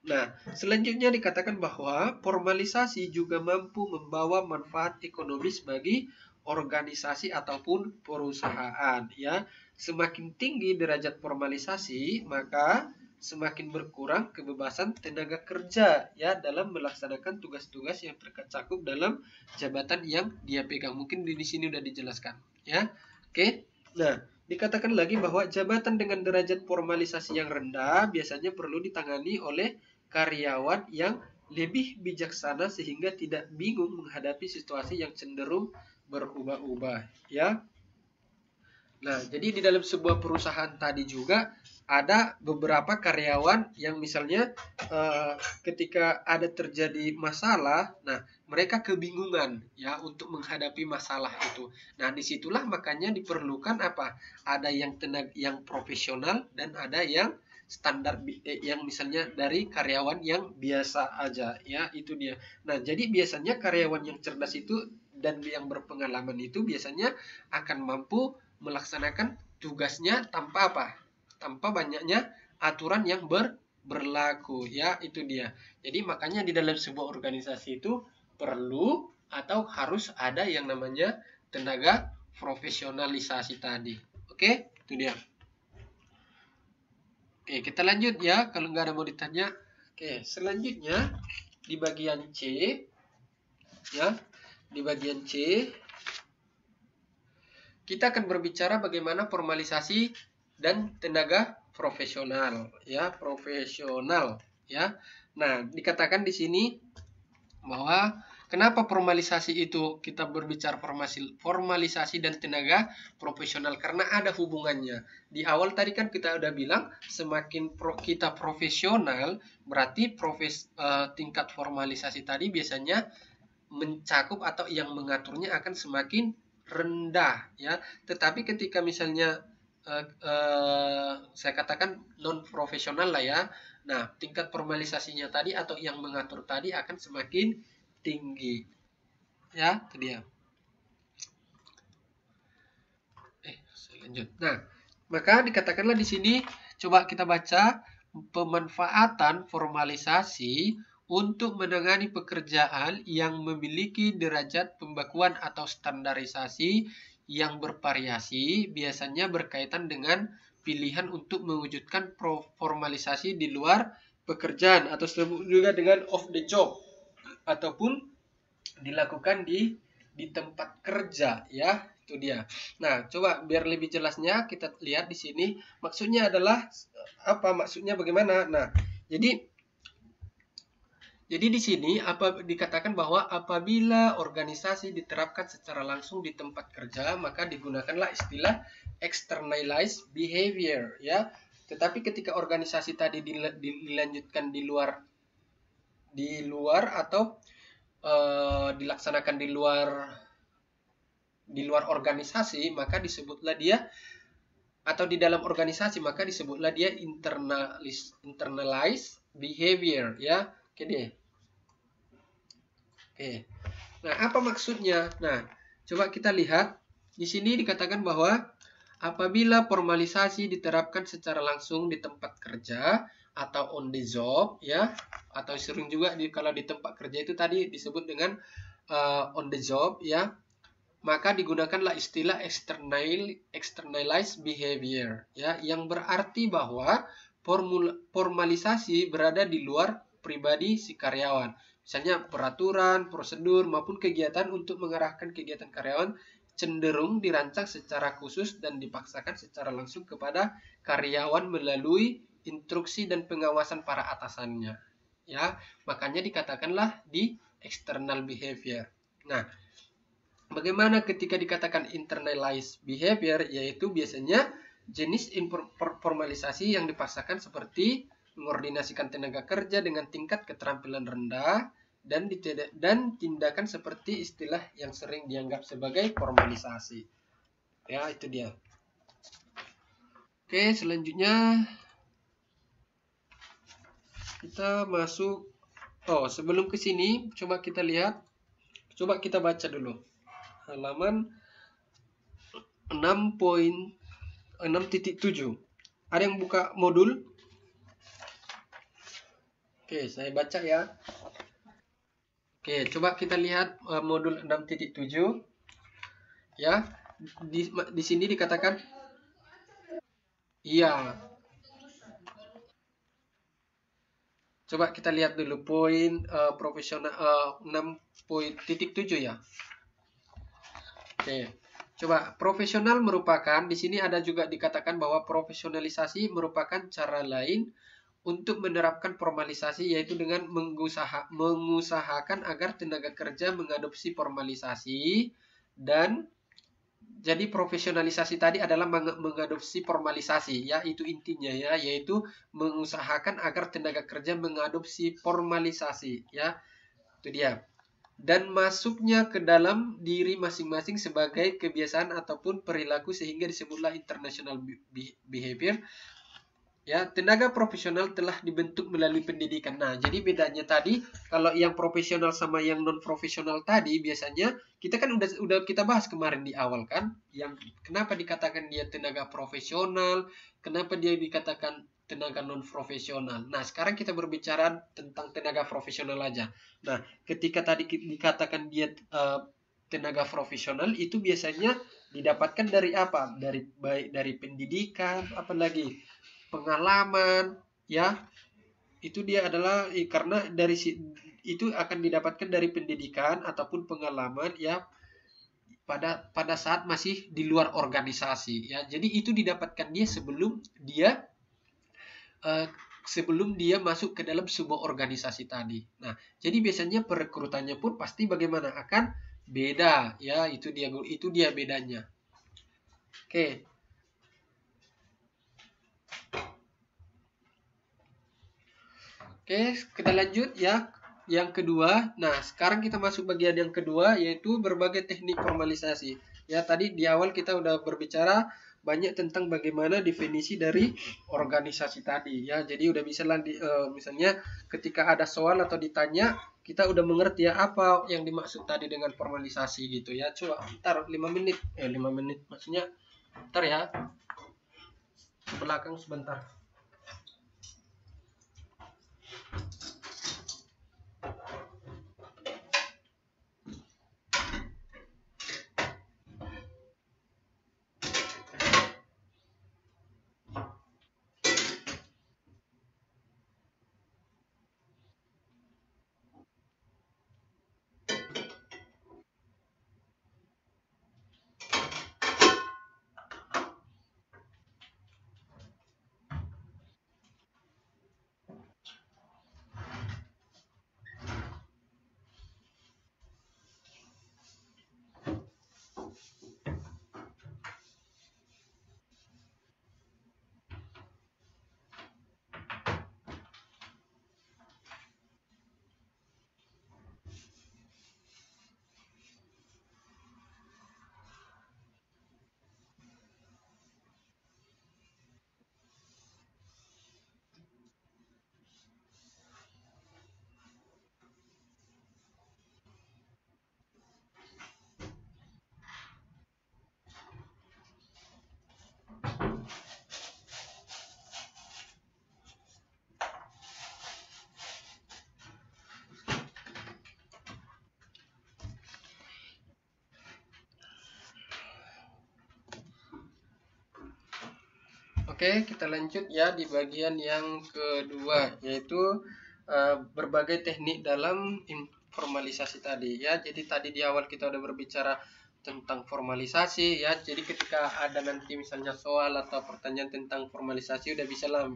Nah, selanjutnya dikatakan bahwa formalisasi juga mampu membawa manfaat ekonomis bagi organisasi ataupun perusahaan ya. Semakin tinggi derajat formalisasi, maka semakin berkurang kebebasan tenaga kerja ya dalam melaksanakan tugas-tugas yang tercakup dalam jabatan yang dia pegang. Mungkin di sini udah dijelaskan ya. Oke. Nah, dikatakan lagi bahwa jabatan dengan derajat formalisasi yang rendah biasanya perlu ditangani oleh karyawan yang lebih bijaksana sehingga tidak bingung menghadapi situasi yang cenderung berubah-ubah ya. Nah, jadi di dalam sebuah perusahaan tadi juga ada beberapa karyawan yang misalnya ketika ada terjadi masalah, nah mereka kebingungan ya untuk menghadapi masalah itu. Nah, disitulah makanya diperlukan apa? Ada yang yang profesional dan ada yang standar yang misalnya dari karyawan yang biasa aja ya, itu dia. Nah, jadi biasanya karyawan yang cerdas itu dan yang berpengalaman itu biasanya akan mampu melaksanakan tugasnya tanpa apa? Tanpa banyaknya aturan yang berlaku ya, itu dia. Jadi makanya di dalam sebuah organisasi itu perlu atau harus ada yang namanya tenaga profesionalisasi tadi. Oke, itu dia. Oke, kita lanjut ya kalau nggak ada mau ditanya. Oke, selanjutnya di bagian C ya. Di bagian C kita akan berbicara bagaimana formalisasi dan tenaga profesional ya, profesional ya. Nah, dikatakan di sini bahwa kenapa formalisasi itu kita berbicara formalisasi dan tenaga profesional, karena ada hubungannya. Di awal tadi kan kita udah bilang semakin kita profesional berarti tingkat formalisasi tadi biasanya mencakup atau yang mengaturnya akan semakin rendah ya. Tetapi ketika misalnya saya katakan non profesional lah ya, nah tingkat formalisasinya tadi atau yang mengatur tadi akan semakin tinggi ya, itu dia. Saya lanjut. Nah, maka dikatakanlah di sini, coba kita baca, pemanfaatan formalisasi untuk menangani pekerjaan yang memiliki derajat pembakuan atau standarisasi yang bervariasi biasanya berkaitan dengan pilihan untuk mewujudkan formalisasi di luar pekerjaan atau juga dengan off the job ataupun dilakukan di tempat kerja ya, itu dia. Nah, coba biar lebih jelasnya kita lihat di sini maksudnya adalah apa, maksudnya bagaimana. Nah, jadi di sini apa dikatakan bahwa apabila organisasi diterapkan secara langsung di tempat kerja, maka digunakanlah istilah externalized behavior ya. Tetapi ketika organisasi tadi dilanjutkan di luar atau dilaksanakan di luar organisasi, maka disebutlah dia, atau di dalam organisasi maka disebutlah dia internalized behavior ya. Oke deh. Oke. Nah, apa maksudnya? Nah, coba kita lihat. Di sini dikatakan bahwa apabila formalisasi diterapkan secara langsung di tempat kerja atau on the job ya, atau sering juga kalau di tempat kerja itu tadi disebut dengan on the job ya, maka digunakanlah istilah externalized behavior ya, yang berarti bahwa formalisasi berada di luar pribadi si karyawan. Misalnya peraturan, prosedur maupun kegiatan untuk mengarahkan kegiatan karyawan cenderung dirancang secara khusus dan dipaksakan secara langsung kepada karyawan melalui instruksi dan pengawasan para atasannya. Ya, makanya dikatakanlah di external behavior. Nah, bagaimana ketika dikatakan internalized behavior, yaitu biasanya jenis formalisasi yang dipaksakan seperti mengordinasikan tenaga kerja dengan tingkat keterampilan rendah dan tindakan seperti istilah yang sering dianggap sebagai formalisasi. Ya, itu dia. Oke, selanjutnya kita masuk. Oh, sebelum ke sini coba kita lihat, coba kita baca dulu halaman 6.6.7. Ada yang buka modul? Oke, saya baca ya. Oke, coba kita lihat modul 6.7. Ya, di sini dikatakan iya. Coba kita lihat dulu poin profesional 6.7 ya. Oke. Coba profesional merupakan, di sini ada juga dikatakan bahwa profesionalisasi merupakan cara lain untuk menerapkan formalisasi, yaitu dengan mengusahakan agar tenaga kerja mengadopsi formalisasi. Dan jadi profesionalisasi tadi adalah mengadopsi formalisasi, ya, itu intinya ya, yaitu mengusahakan agar tenaga kerja mengadopsi formalisasi, ya, itu dia. Dan masuknya ke dalam diri masing-masing sebagai kebiasaan ataupun perilaku sehingga disebutlah international behavior. Ya, tenaga profesional telah dibentuk melalui pendidikan. Nah, jadi bedanya tadi kalau yang profesional sama yang non profesional tadi biasanya kita kan udah kita bahas kemarin di awal kan, yang kenapa dikatakan dia tenaga profesional, kenapa dia dikatakan tenaga non profesional. Nah, sekarang kita berbicara tentang tenaga profesional aja. Nah, ketika tadi dikatakan dia tenaga profesional itu biasanya didapatkan dari apa? Dari pendidikan, apalagi pengalaman, ya. Itu dia adalah karena dari itu akan didapatkan dari pendidikan ataupun pengalaman, ya, pada saat masih di luar organisasi, ya. Jadi itu didapatkan dia sebelum dia masuk ke dalam sebuah organisasi tadi. Nah, jadi biasanya perekrutannya pun pasti bagaimana akan beda, ya. Itu dia bedanya. Oke. Oke, kita lanjut ya. Yang kedua, nah sekarang kita masuk bagian yang kedua, yaitu berbagai teknik formalisasi. Ya, tadi di awal kita udah berbicara banyak tentang bagaimana definisi dari organisasi tadi. Ya, jadi udah bisa lah misalnya ketika ada soal atau ditanya, kita udah mengerti ya apa yang dimaksud tadi dengan formalisasi gitu ya. Coba ntar 5 menit, 5 menit maksudnya ntar ya, ke belakang sebentar. Oke, kita lanjut ya di bagian yang kedua, yaitu berbagai teknik dalam formalisasi tadi ya. Jadi tadi di awal kita udah berbicara tentang formalisasi ya. Jadi ketika ada nanti misalnya soal atau pertanyaan tentang formalisasi udah bisa lah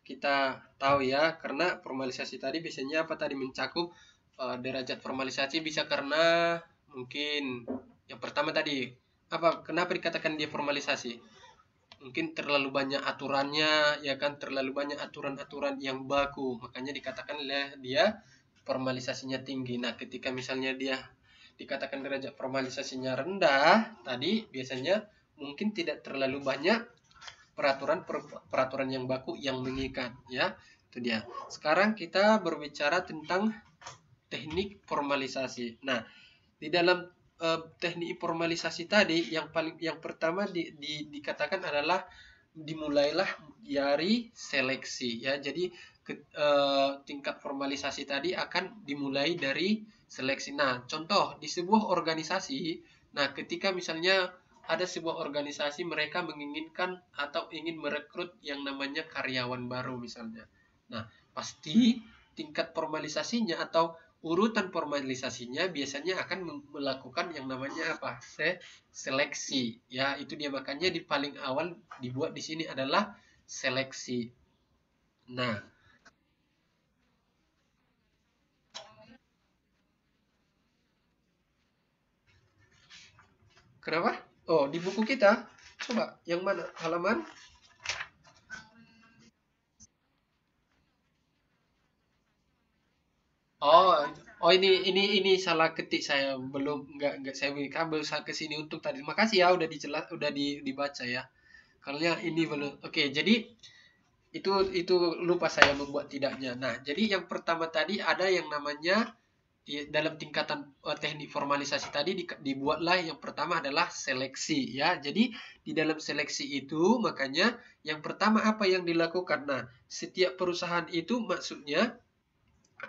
kita tahu ya, karena formalisasi tadi biasanya apa tadi mencakup derajat formalisasi bisa karena mungkin yang pertama tadi apa, kenapa dikatakan dia formalisasi? Mungkin terlalu banyak aturannya ya kan, terlalu banyak aturan-aturan yang baku, makanya dikatakan dia formalisasinya tinggi. Nah ketika misalnya dia dikatakan derajat formalisasinya rendah tadi, biasanya mungkin tidak terlalu banyak peraturan yang baku yang mengikat ya. Itu dia. Sekarang kita berbicara tentang teknik formalisasi. Nah di dalam teknik formalisasi tadi yang pertama dikatakan adalah dimulailah dari seleksi ya. Jadi tingkat formalisasi tadi akan dimulai dari seleksi. Nah, contoh di sebuah organisasi, nah ketika misalnya ada sebuah organisasi mereka menginginkan atau ingin merekrut yang namanya karyawan baru misalnya. Nah, pasti tingkat formalisasinya atau urutan formalisasinya biasanya akan melakukan yang namanya apa? Seleksi. Ya, itu dia, makanya di paling awal dibuat di sini adalah seleksi. Nah, kenapa? Oh, di buku kita. Coba yang mana? Halaman? Oh, oh ini salah ketik saya, belum nggak saya beri kabel saya ke sini untuk tadi. Makasih ya udah dijelas udah dibaca ya. Karena ini belum. Oke, jadi itu lupa saya membuat tidaknya. Nah, jadi yang pertama tadi ada yang namanya dalam tingkatan teknik formalisasi tadi dibuatlah yang pertama adalah seleksi ya. Jadi di dalam seleksi itu makanya yang pertama apa yang dilakukan? Nah, setiap perusahaan itu maksudnya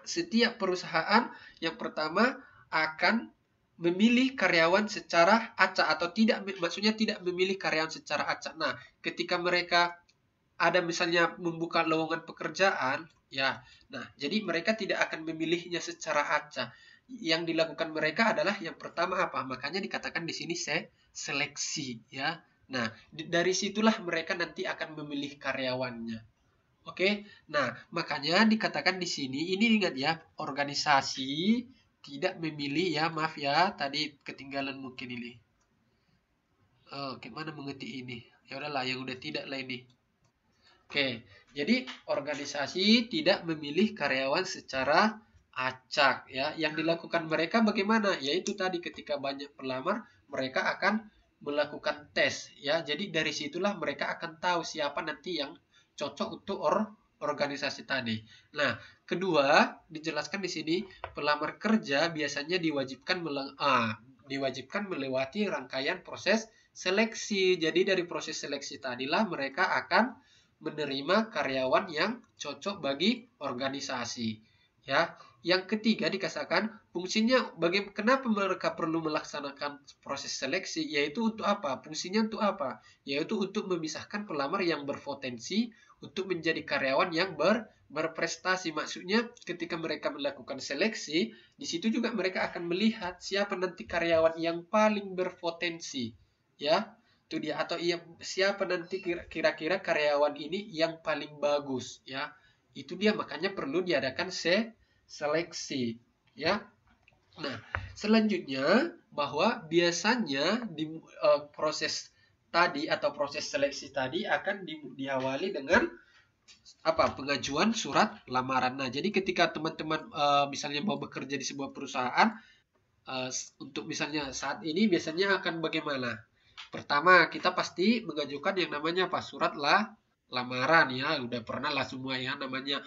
setiap perusahaan yang pertama akan memilih karyawan secara acak atau tidak, maksudnya tidak memilih karyawan secara acak. Nah, ketika mereka ada misalnya membuka lowongan pekerjaan, ya. Nah, jadi mereka tidak akan memilihnya secara acak. Yang dilakukan mereka adalah yang pertama apa? Makanya dikatakan di sini seleksi, ya. Nah, dari situlah mereka nanti akan memilih karyawannya. Oke. Nah, makanya dikatakan di sini ini ingat ya, organisasi tidak memilih ya, maaf ya, tadi ketinggalan mungkin ini. Gimana mengetik ini? Ya udahlah, yang udah tidak lah ini. Oke, jadi organisasi tidak memilih karyawan secara acak ya. Yang dilakukan mereka bagaimana? Yaitu tadi ketika banyak pelamar, mereka akan melakukan tes ya. Jadi dari situlah mereka akan tahu siapa nanti yang cocok untuk organisasi tadi. Nah, kedua dijelaskan di sini pelamar kerja biasanya diwajibkan melewati rangkaian proses seleksi. Jadi dari proses seleksi tadilah mereka akan menerima karyawan yang cocok bagi organisasi. Ya, yang ketiga dikatakan fungsinya kenapa mereka perlu melaksanakan proses seleksi, yaitu untuk apa? Fungsinya untuk apa? Yaitu untuk memisahkan pelamar yang berpotensi untuk menjadi karyawan yang berprestasi. Maksudnya ketika mereka melakukan seleksi, di situ juga mereka akan melihat siapa nanti karyawan yang paling berpotensi. Ya, itu dia, atau siapa nanti kira-kira karyawan ini yang paling bagus ya. Itu dia, makanya perlu diadakan seleksi ya. Nah, selanjutnya bahwa biasanya di proses tadi atau proses seleksi tadi akan diawali dengan apa? Pengajuan surat lamaran. Nah, jadi ketika teman-teman misalnya mau bekerja di sebuah perusahaan, untuk misalnya saat ini biasanya akan bagaimana? Pertama, kita pasti mengajukan yang namanya apa? Surat lamaran ya. Udah pernah lah semua ya, namanya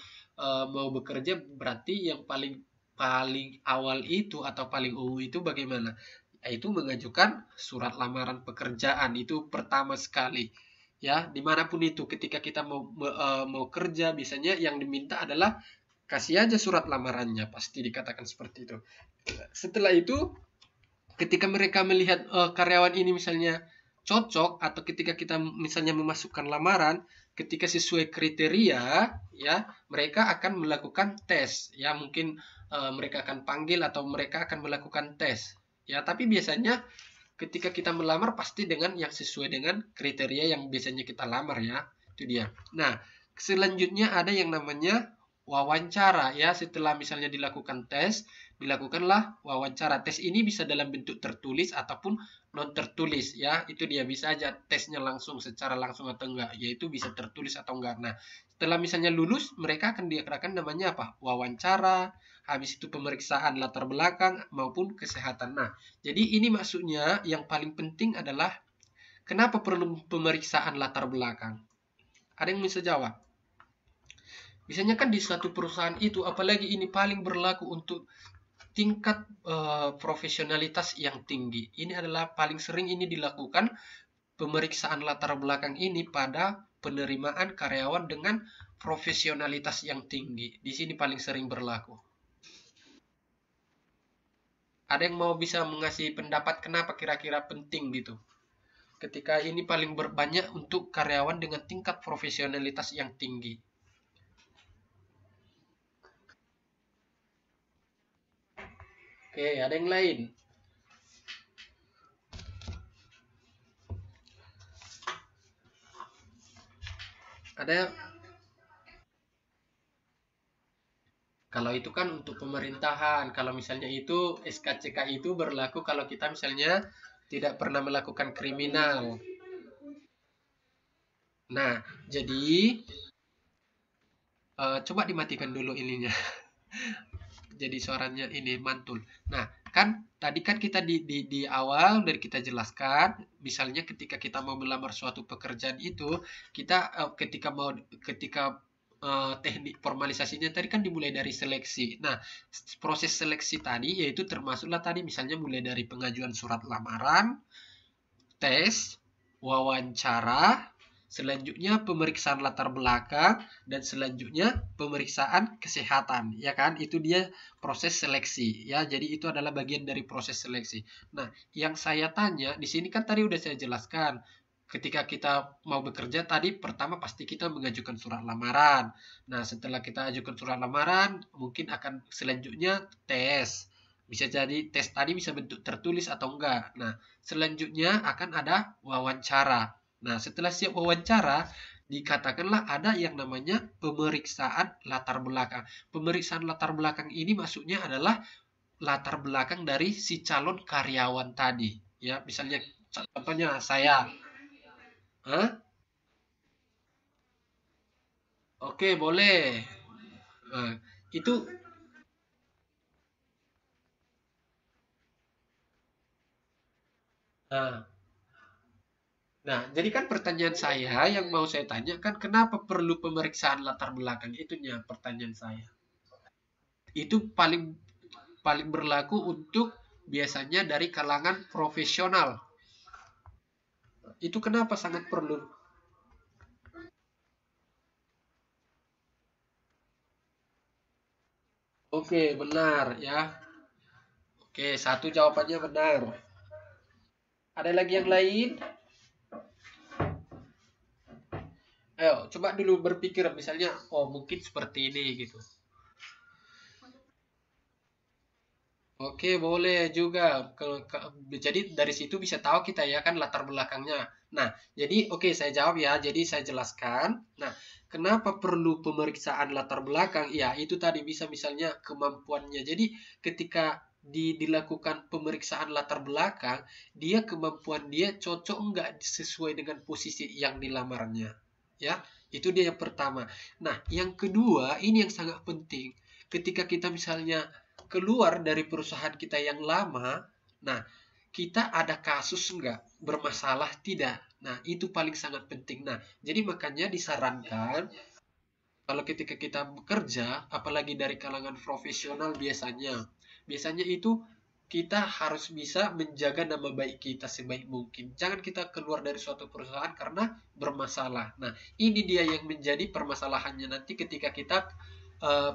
mau bekerja berarti yang paling paling awal itu atau paling umum itu bagaimana? Yaitu mengajukan surat lamaran pekerjaan, itu pertama sekali. Ya, dimanapun itu ketika kita mau kerja biasanya yang diminta adalah kasih aja surat lamarannya, pasti dikatakan seperti itu. Setelah itu ketika mereka melihat karyawan ini misalnya cocok, atau ketika kita misalnya memasukkan lamaran ketika sesuai kriteria ya, mereka akan melakukan tes ya. Mungkin mereka akan panggil atau mereka akan melakukan tes ya. Tapi biasanya ketika kita melamar pasti dengan yang sesuai dengan kriteria yang biasanya kita lamar ya. Itu dia. Nah, selanjutnya ada yang namanya wawancara ya. Setelah misalnya dilakukan tes, dilakukanlah wawancara. Tes ini bisa dalam bentuk tertulis ataupun non tertulis ya. Itu dia, bisa aja tesnya langsung secara langsung atau enggak, yaitu bisa tertulis atau enggak. Nah, setelah misalnya lulus, mereka akan diadakan namanya apa? Wawancara. Habis itu pemeriksaan latar belakang maupun kesehatan. Nah, jadi ini maksudnya yang paling penting adalah kenapa perlu pemeriksaan latar belakang? Ada yang bisa jawab? Biasanya kan di suatu perusahaan itu, apalagi ini paling berlaku untuk tingkat profesionalitas yang tinggi. Ini adalah paling sering ini dilakukan pemeriksaan latar belakang ini pada penerimaan karyawan dengan profesionalitas yang tinggi. Di sini paling sering berlaku. Ada yang mau bisa mengasih pendapat kenapa kira-kira penting gitu? Ketika ini paling banyak untuk karyawan dengan tingkat profesionalitas yang tinggi. Oke, ada yang lain? Ada. Kalau itu kan untuk pemerintahan. Kalau misalnya itu SKCK itu berlaku kalau kita misalnya tidak pernah melakukan kriminal. Nah, jadi coba dimatikan dulu ininya. Jadi suaranya ini mantul. Nah, kan tadi kan kita di awal dari kita jelaskan, misalnya ketika kita mau melamar suatu pekerjaan itu, kita ketika teknik formalisasinya tadi kan dimulai dari seleksi. Nah, proses seleksi tadi yaitu termasuklah tadi misalnya mulai dari pengajuan surat lamaran, tes, wawancara, selanjutnya pemeriksaan latar belakang, dan selanjutnya pemeriksaan kesehatan, ya kan? Itu dia proses seleksi, ya. Jadi itu adalah bagian dari proses seleksi. Nah, yang saya tanya di sini kan tadi udah saya jelaskan. Ketika kita mau bekerja tadi pertama pasti kita mengajukan surat lamaran. Nah, setelah kita ajukan surat lamaran, mungkin akan selanjutnya tes. Bisa jadi tes tadi bisa bentuk tertulis atau enggak. Nah, selanjutnya akan ada wawancara. Nah, setelah siap wawancara, dikatakanlah ada yang namanya pemeriksaan latar belakang. Pemeriksaan latar belakang ini maksudnya adalah latar belakang dari si calon karyawan tadi. Ya, misalnya contohnya saya. Hah? Oke, boleh. Nah, itu. Nah, jadi kan pertanyaan saya yang mau saya tanya kan kenapa perlu pemeriksaan latar belakang itunya pertanyaan saya. Itu paling paling berlaku untuk biasanya dari kalangan profesional. Itu kenapa sangat perlu? Oke, benar ya. Oke, satu jawabannya benar. Ada lagi yang lain? Ayo, coba dulu berpikir misalnya, oh mungkin seperti ini gitu. Oke, boleh juga. Jadi dari situ bisa tahu kita ya kan latar belakangnya. Nah, jadi oke saya jawab ya. Jadi saya jelaskan. Nah, kenapa perlu pemeriksaan latar belakang? Ya, itu tadi bisa misalnya kemampuannya. Jadi ketika dilakukan pemeriksaan latar belakang, dia kemampuan dia cocok enggak sesuai dengan posisi yang dilamarnya. Ya, itu dia yang pertama. Nah, yang kedua, ini yang sangat penting. Ketika kita misalnya keluar dari perusahaan kita yang lama, nah kita ada kasus enggak, bermasalah tidak. Nah, itu paling sangat penting. Nah, jadi makanya disarankan kalau ketika kita bekerja, apalagi dari kalangan profesional biasanya itu kita harus bisa menjaga nama baik kita sebaik mungkin. Jangan kita keluar dari suatu perusahaan karena bermasalah. Nah, ini dia yang menjadi permasalahannya nanti ketika kita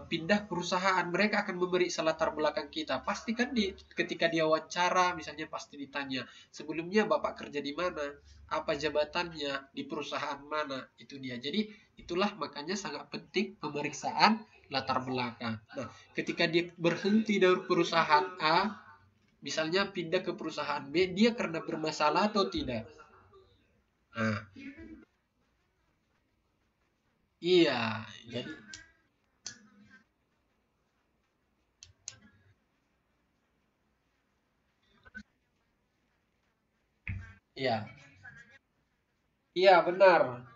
pindah perusahaan, mereka akan memeriksa latar belakang kita. Pasti kan ketika dia wawancara, misalnya pasti ditanya, sebelumnya Bapak kerja di mana? Apa jabatannya? Di perusahaan mana? Itu dia. Jadi itulah makanya sangat penting pemeriksaan latar belakang. Nah, ketika dia berhenti dari perusahaan A, misalnya pindah ke perusahaan B, dia karena bermasalah atau tidak? Nah, iya, jadi iya, iya benar.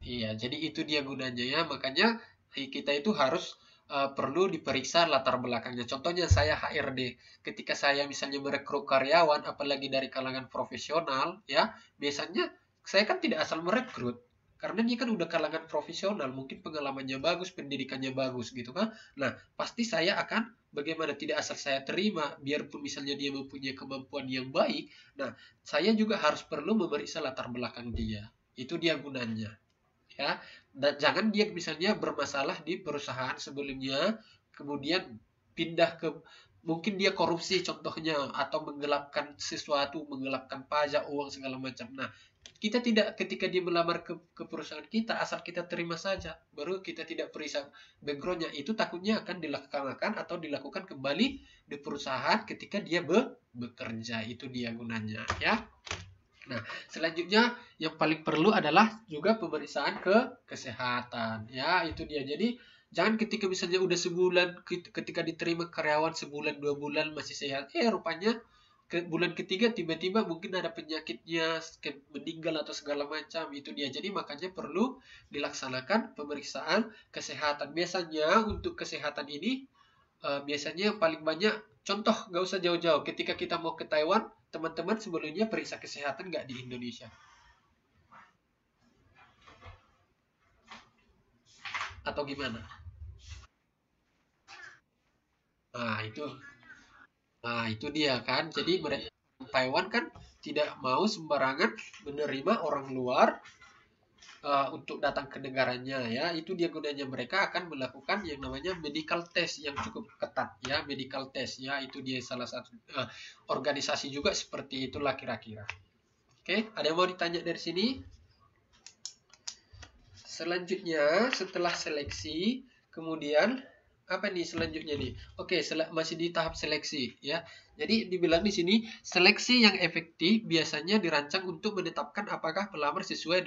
Iya, jadi itu dia gunanya ya. Makanya kita itu harus perlu diperiksa latar belakangnya. Contohnya saya HRD. Ketika saya misalnya merekrut karyawan, apalagi dari kalangan profesional, ya biasanya saya kan tidak asal merekrut. Karena dia kan udah kalangan profesional, mungkin pengalamannya bagus, pendidikannya bagus gitu kan. Nah, pasti saya akan bagaimana tidak asal saya terima, biarpun misalnya dia mempunyai kemampuan yang baik. Nah, saya juga harus perlu memeriksa latar belakang dia. Itu dia gunanya ya. Dan jangan dia misalnya bermasalah di perusahaan sebelumnya kemudian pindah ke, mungkin dia korupsi contohnya atau menggelapkan sesuatu, menggelapkan pajak, uang segala macam. Nah, kita tidak, ketika dia melamar ke perusahaan kita asal kita terima saja baru kita tidak periksa backgroundnya, itu takutnya akan dilaksanakan atau dilakukan kembali di perusahaan ketika dia bekerja. Itu dia gunanya ya. Nah, selanjutnya yang paling perlu adalah juga pemeriksaan ke kesehatan. Ya, itu dia. Jadi, jangan ketika misalnya udah sebulan, ketika diterima karyawan sebulan, 2 bulan masih sehat. Rupanya ke bulan ketiga tiba-tiba mungkin ada penyakitnya, meninggal atau segala macam. Itu dia. Jadi, makanya perlu dilaksanakan pemeriksaan kesehatan. Biasanya untuk kesehatan ini biasanya yang paling banyak, contoh nggak usah jauh-jauh, ketika kita mau ke Taiwan, teman-teman sebelumnya periksa kesehatan nggak di Indonesia atau gimana? Nah itu, nah itu dia kan. Jadi mereka Taiwan kan tidak mau sembarangan menerima orang luar untuk datang ke negaranya ya. Itu dia gunanya, mereka akan melakukan yang namanya medical test yang cukup ketat ya. Medical test ya, itu dia salah satu organisasi juga seperti itulah kira-kira. Oke, ada yang mau ditanya dari sini? Selanjutnya setelah seleksi, kemudian apa nih selanjutnya nih? Oke, masih di tahap seleksi ya. Jadi dibilang di sini seleksi yang efektif biasanya dirancang untuk menetapkan apakah pelamar sesuai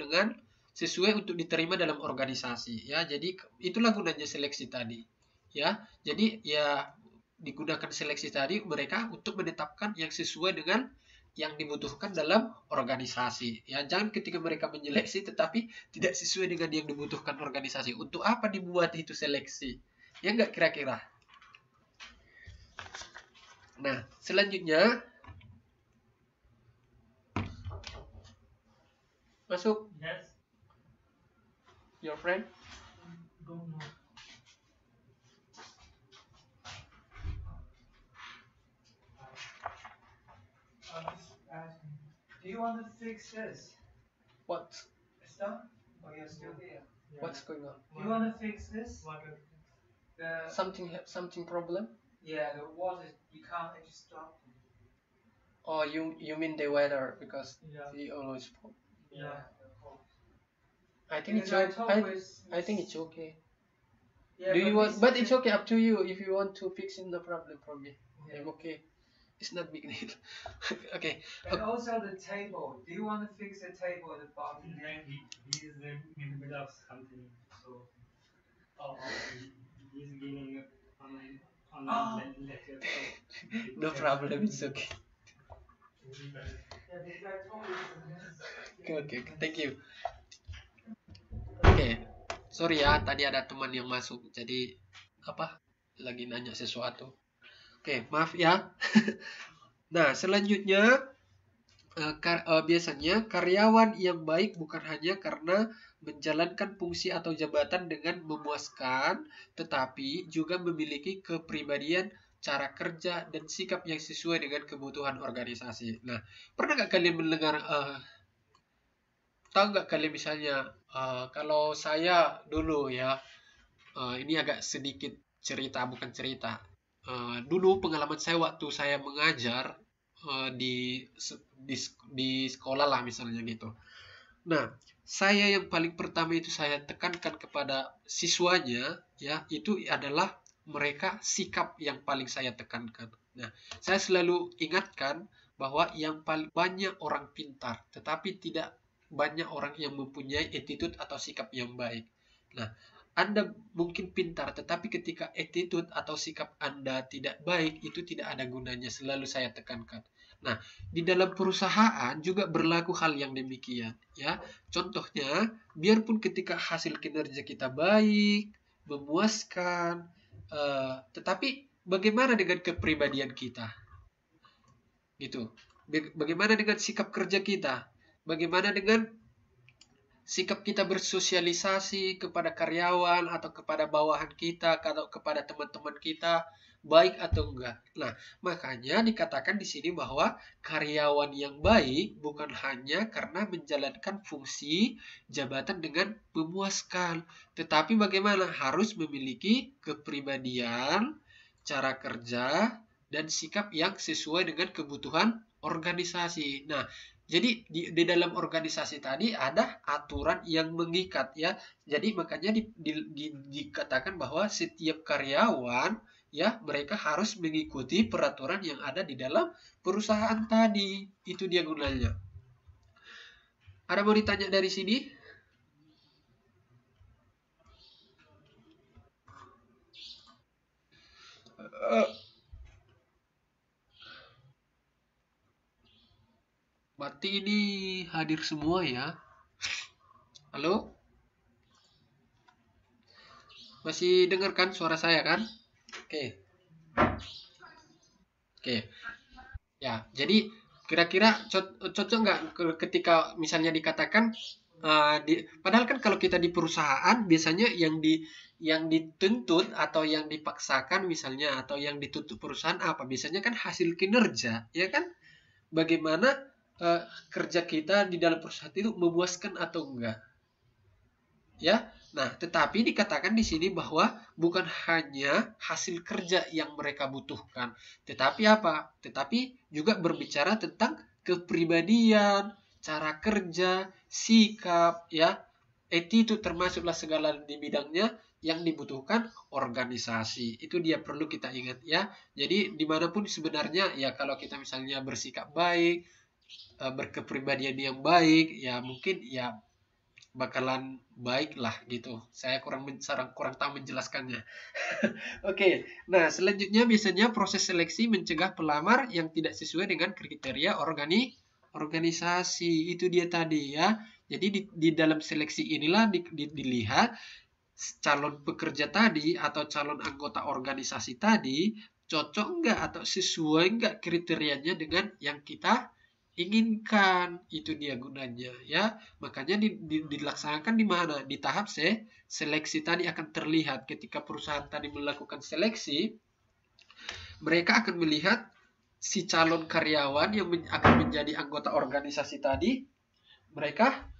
untuk diterima dalam organisasi ya. Jadi itulah gunanya seleksi tadi. Ya. Jadi ya digunakan seleksi tadi mereka untuk menetapkan yang sesuai dengan yang dibutuhkan dalam organisasi. Ya, jangan ketika mereka menyeleksi tetapi tidak sesuai dengan yang dibutuhkan organisasi. Untuk apa dibuat itu seleksi? Ya enggak kira-kira. Nah, selanjutnya masuk. Yes. Your friend? Don't know. Do you want to fix this? What? It's done? Oh, you're still here. Yeah. What's going on? Do you want to fix this? Something problem? Yeah, the water, you can't just stop. Oh, you mean the weather because he always fall. Yeah. I think it's okay. I think it's okay. Yeah, do you want? But it's okay, up to you. If you want to fix it, no problem for me. Yeah. I'm okay. It's not big deal. Okay. And also the table. Do you want to fix the table at the bottom? He is in the middle of something, so he's giving online lecture. No problem. It's okay. Okay. Thank you. Oke. Sorry ya, tadi ada teman yang masuk. Jadi apa? Lagi nanya sesuatu. Oke, maaf ya. Nah, selanjutnya biasanya karyawan yang baik bukan hanya karena menjalankan fungsi atau jabatan dengan memuaskan, tetapi juga memiliki kepribadian, cara kerja, dan sikap yang sesuai dengan kebutuhan organisasi. Nah, pernah nggak kalian mendengar, tahu nggak kalian misalnya, kalau saya dulu ya, ini agak sedikit cerita, bukan cerita. Dulu pengalaman saya waktu saya mengajar di sekolah lah misalnya gitu. Nah, saya yang paling pertama itu saya tekankan kepada siswanya, ya, itu adalah mereka sikap yang paling saya tekankan. Nah, saya selalu ingatkan bahwa yang paling banyak orang pintar, tetapi tidak banyak orang yang mempunyai attitude atau sikap yang baik. Nah, Anda mungkin pintar, tetapi ketika attitude atau sikap Anda tidak baik, itu tidak ada gunanya, selalu saya tekankan. Nah, di dalam perusahaan juga berlaku hal yang demikian, ya. Contohnya, biarpun ketika hasil kinerja kita baik, memuaskan, tetapi bagaimana dengan kepribadian kita? Gitu. Bagaimana dengan sikap kerja kita? Bagaimana dengan sikap kita bersosialisasi kepada karyawan atau kepada bawahan kita atau kepada teman-teman kita, baik atau enggak? Nah, makanya dikatakan di sini bahwa karyawan yang baik bukan hanya karena menjalankan fungsi jabatan dengan memuaskan, tetapi bagaimana harus memiliki kepribadian, cara kerja, dan sikap yang sesuai dengan kebutuhan organisasi. Nah, jadi di dalam organisasi tadi ada aturan yang mengikat, ya. Jadi makanya dikatakan bahwa setiap karyawan, ya, mereka harus mengikuti peraturan yang ada di dalam perusahaan tadi. Itu dia gunanya. Ada mau ditanya dari sini? Berarti ini hadir semua, ya. Halo? Masih dengarkan suara saya kan? Oke. Oke. Ya, jadi kira-kira cocok nggak ketika misalnya dikatakan padahal kan kalau kita di perusahaan biasanya yang dituntut atau yang dipaksakan misalnya atau yang dituntut perusahaan apa? Biasanya kan hasil kinerja, ya kan? Bagaimana kerja kita di dalam perusahaan itu memuaskan atau enggak? Ya. Nah, tetapi dikatakan di sini bahwa bukan hanya hasil kerja yang mereka butuhkan, tetapi apa? Tetapi juga berbicara tentang kepribadian, cara kerja, sikap, ya. Itu termasuklah segala di bidangnya yang dibutuhkan organisasi. Itu dia perlu kita ingat, ya. Jadi dimanapun sebenarnya, ya, kalau kita misalnya bersikap baik, berkepribadian yang baik, ya mungkin ya bakalan baik lah gitu. Saya kurang tahu menjelaskannya. Oke, nah selanjutnya biasanya proses seleksi mencegah pelamar yang tidak sesuai dengan kriteria organisasi. Itu dia tadi, ya. Jadi di dalam seleksi inilah dilihat calon pekerja tadi atau calon anggota organisasi tadi cocok enggak atau sesuai enggak kriterianya dengan yang kita inginkan. Itu dia gunanya, ya. Makanya dilaksanakan di mana? Di tahap seleksi tadi akan terlihat ketika perusahaan tadi melakukan seleksi, mereka akan melihat si calon karyawan yang akan menjadi anggota organisasi tadi, mereka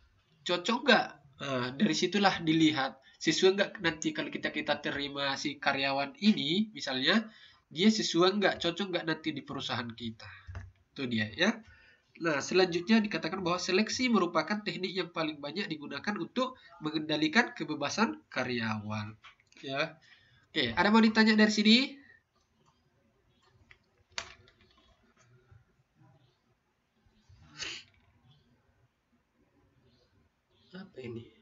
cocok nggak? Nah, dari situlah dilihat sesuai nggak nanti kalau kita terima si karyawan ini, misalnya dia sesuai nggak, cocok nggak nanti di perusahaan kita. Itu dia, ya. Nah, selanjutnya dikatakan bahwa seleksi merupakan teknik yang paling banyak digunakan untuk mengendalikan kebebasan karyawan. Ya, oke. Ada mau ditanya dari sini? Apa ini?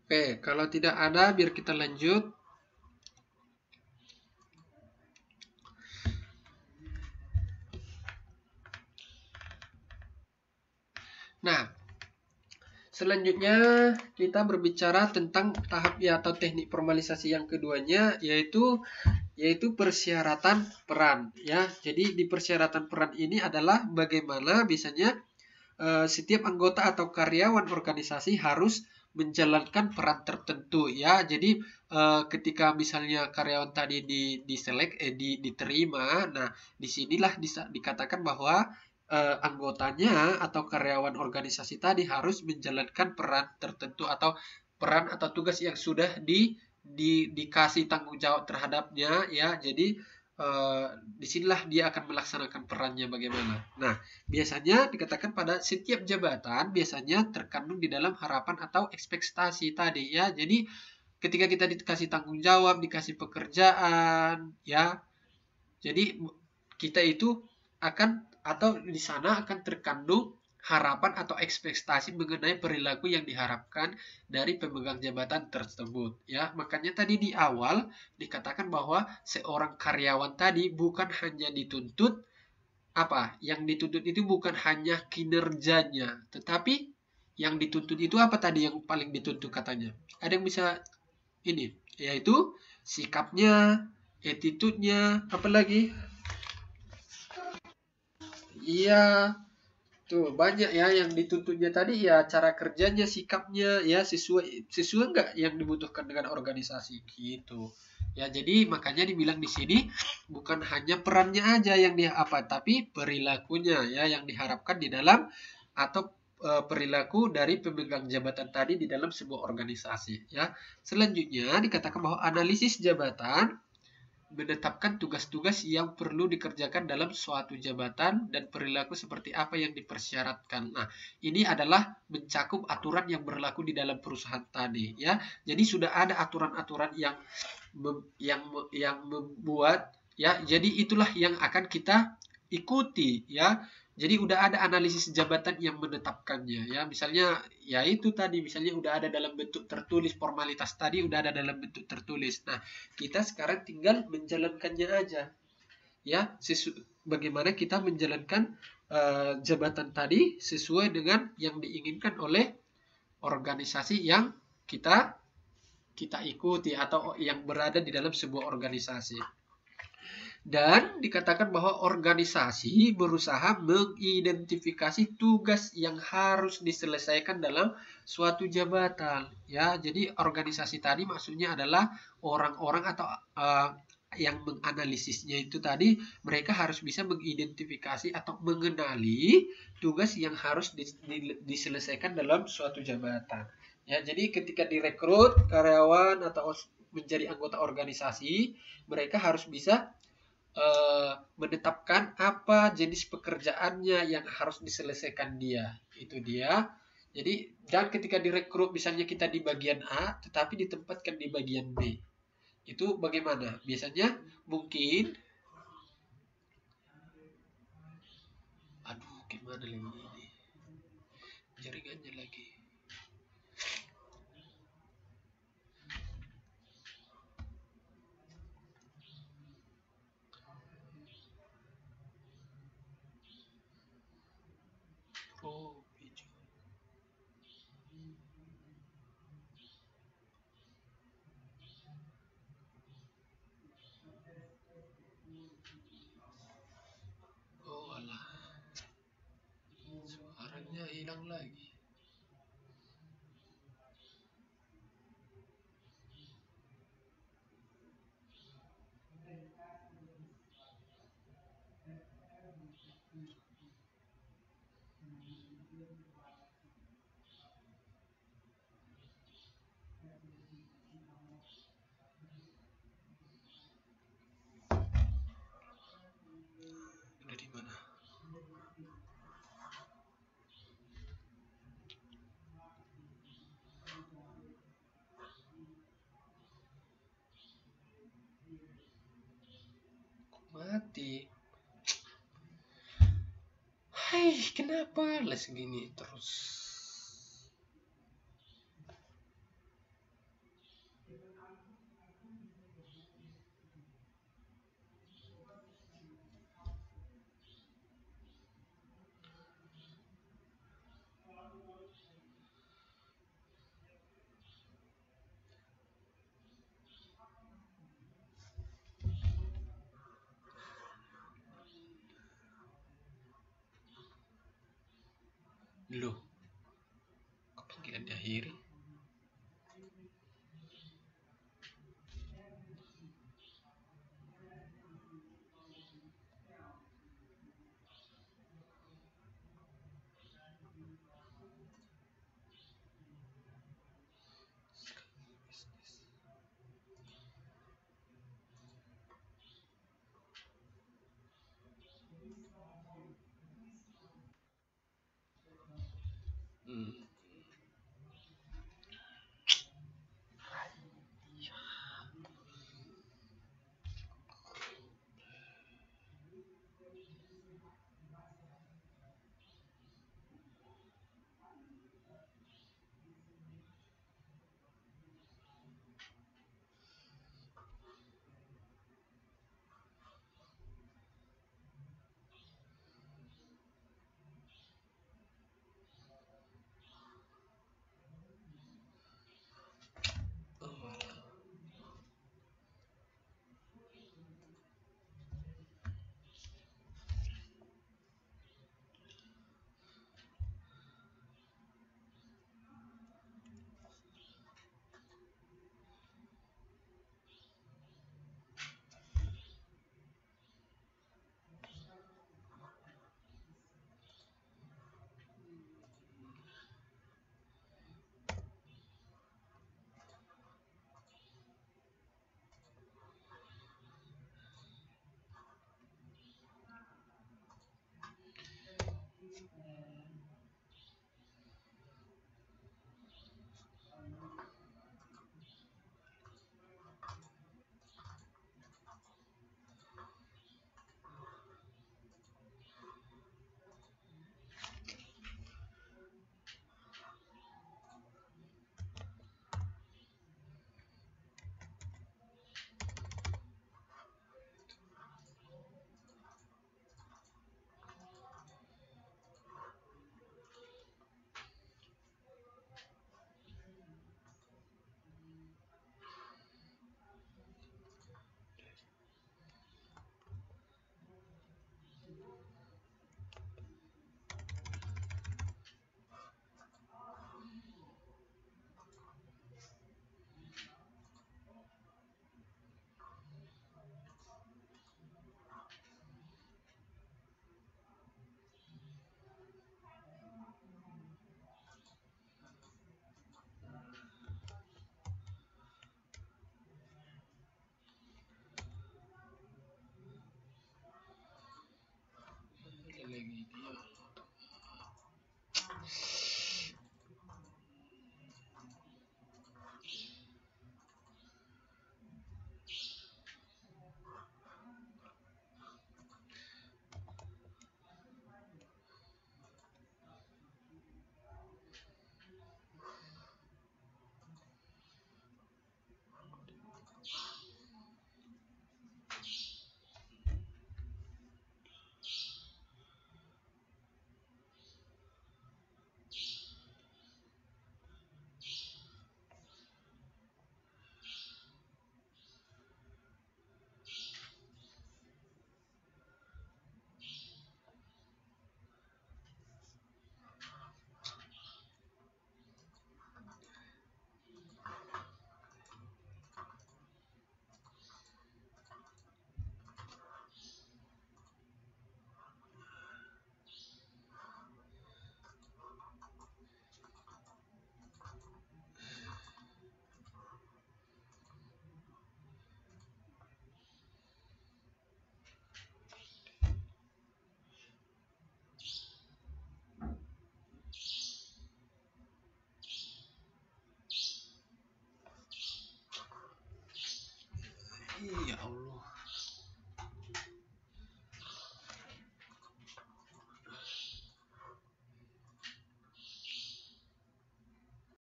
Oke, kalau tidak ada, biar kita lanjut. Nah, selanjutnya kita berbicara tentang tahap ya atau teknik formalisasi yang keduanya, yaitu persyaratan peran, ya. Jadi di persyaratan peran ini adalah bagaimana biasanya setiap anggota atau karyawan organisasi harus menjalankan peran tertentu ya. Jadi ketika misalnya karyawan tadi diterima, nah disinilah dikatakan bahwa anggotanya atau karyawan organisasi tadi harus menjalankan peran tertentu atau peran atau tugas yang sudah dikasih tanggung jawab terhadapnya ya. Jadi disinilah dia akan melaksanakan perannya bagaimana. Nah, biasanya dikatakan pada setiap jabatan biasanya terkandung di dalam harapan atau ekspektasi tadi ya. Jadi ketika kita dikasih tanggung jawab, dikasih pekerjaan ya, jadi kita itu akan atau di sana akan terkandung harapan atau ekspektasi mengenai perilaku yang diharapkan dari pemegang jabatan tersebut ya. Makanya tadi di awal dikatakan bahwa seorang karyawan tadi bukan hanya dituntut apa? Yang dituntut itu bukan hanya kinerjanya, tetapi yang dituntut itu apa tadi yang paling dituntut katanya? Ada yang bisa ini, yaitu sikapnya, attitude-nya, apa lagi? Iya, tuh banyak ya yang dituntutnya tadi ya cara kerjanya, sikapnya ya sesuai sesuai nggak yang dibutuhkan dengan organisasi gitu. Ya jadi makanya dibilang di sini bukan hanya perannya aja yang dia apa tapi perilakunya ya yang diharapkan di dalam atau perilaku dari pemegang jabatan tadi di dalam sebuah organisasi ya. Selanjutnya dikatakan bahwa analisis jabatan menetapkan tugas-tugas yang perlu dikerjakan dalam suatu jabatan dan perilaku seperti apa yang dipersyaratkan. Nah, ini adalah mencakup aturan yang berlaku di dalam perusahaan tadi, ya. Jadi sudah ada aturan-aturan yang membuat, ya. Jadi itulah yang akan kita ikuti, ya. Jadi udah ada analisis jabatan yang menetapkannya, ya. Misalnya, ya itu tadi, misalnya udah ada dalam bentuk tertulis, formalitas tadi udah ada dalam bentuk tertulis. Nah, kita sekarang tinggal menjalankannya aja ya bagaimana kita menjalankan jabatan tadi sesuai dengan yang diinginkan oleh organisasi yang kita ikuti atau yang berada di dalam sebuah organisasi. Dan dikatakan bahwa organisasi berusaha mengidentifikasi tugas yang harus diselesaikan dalam suatu jabatan. Ya, jadi organisasi tadi maksudnya adalah orang-orang atau yang menganalisisnya itu tadi mereka harus bisa mengidentifikasi atau mengenali tugas yang harus diselesaikan dalam suatu jabatan. Ya, jadi ketika direkrut karyawan atau menjadi anggota organisasi, mereka harus bisa menetapkan apa jenis pekerjaannya yang harus diselesaikan dia. Itu dia. Jadi, dan ketika direkrut misalnya kita di bagian A, tetapi ditempatkan di bagian B. Itu bagaimana? Biasanya mungkin aduh, gimana lagi ini? Jaringannya lagi. Oh, hijau. Oh, alah. Suaranya hilang lagi. Udah di mana? Mati. Hai, kenapa les gini terus? Loh, kok panggilan diakhiri?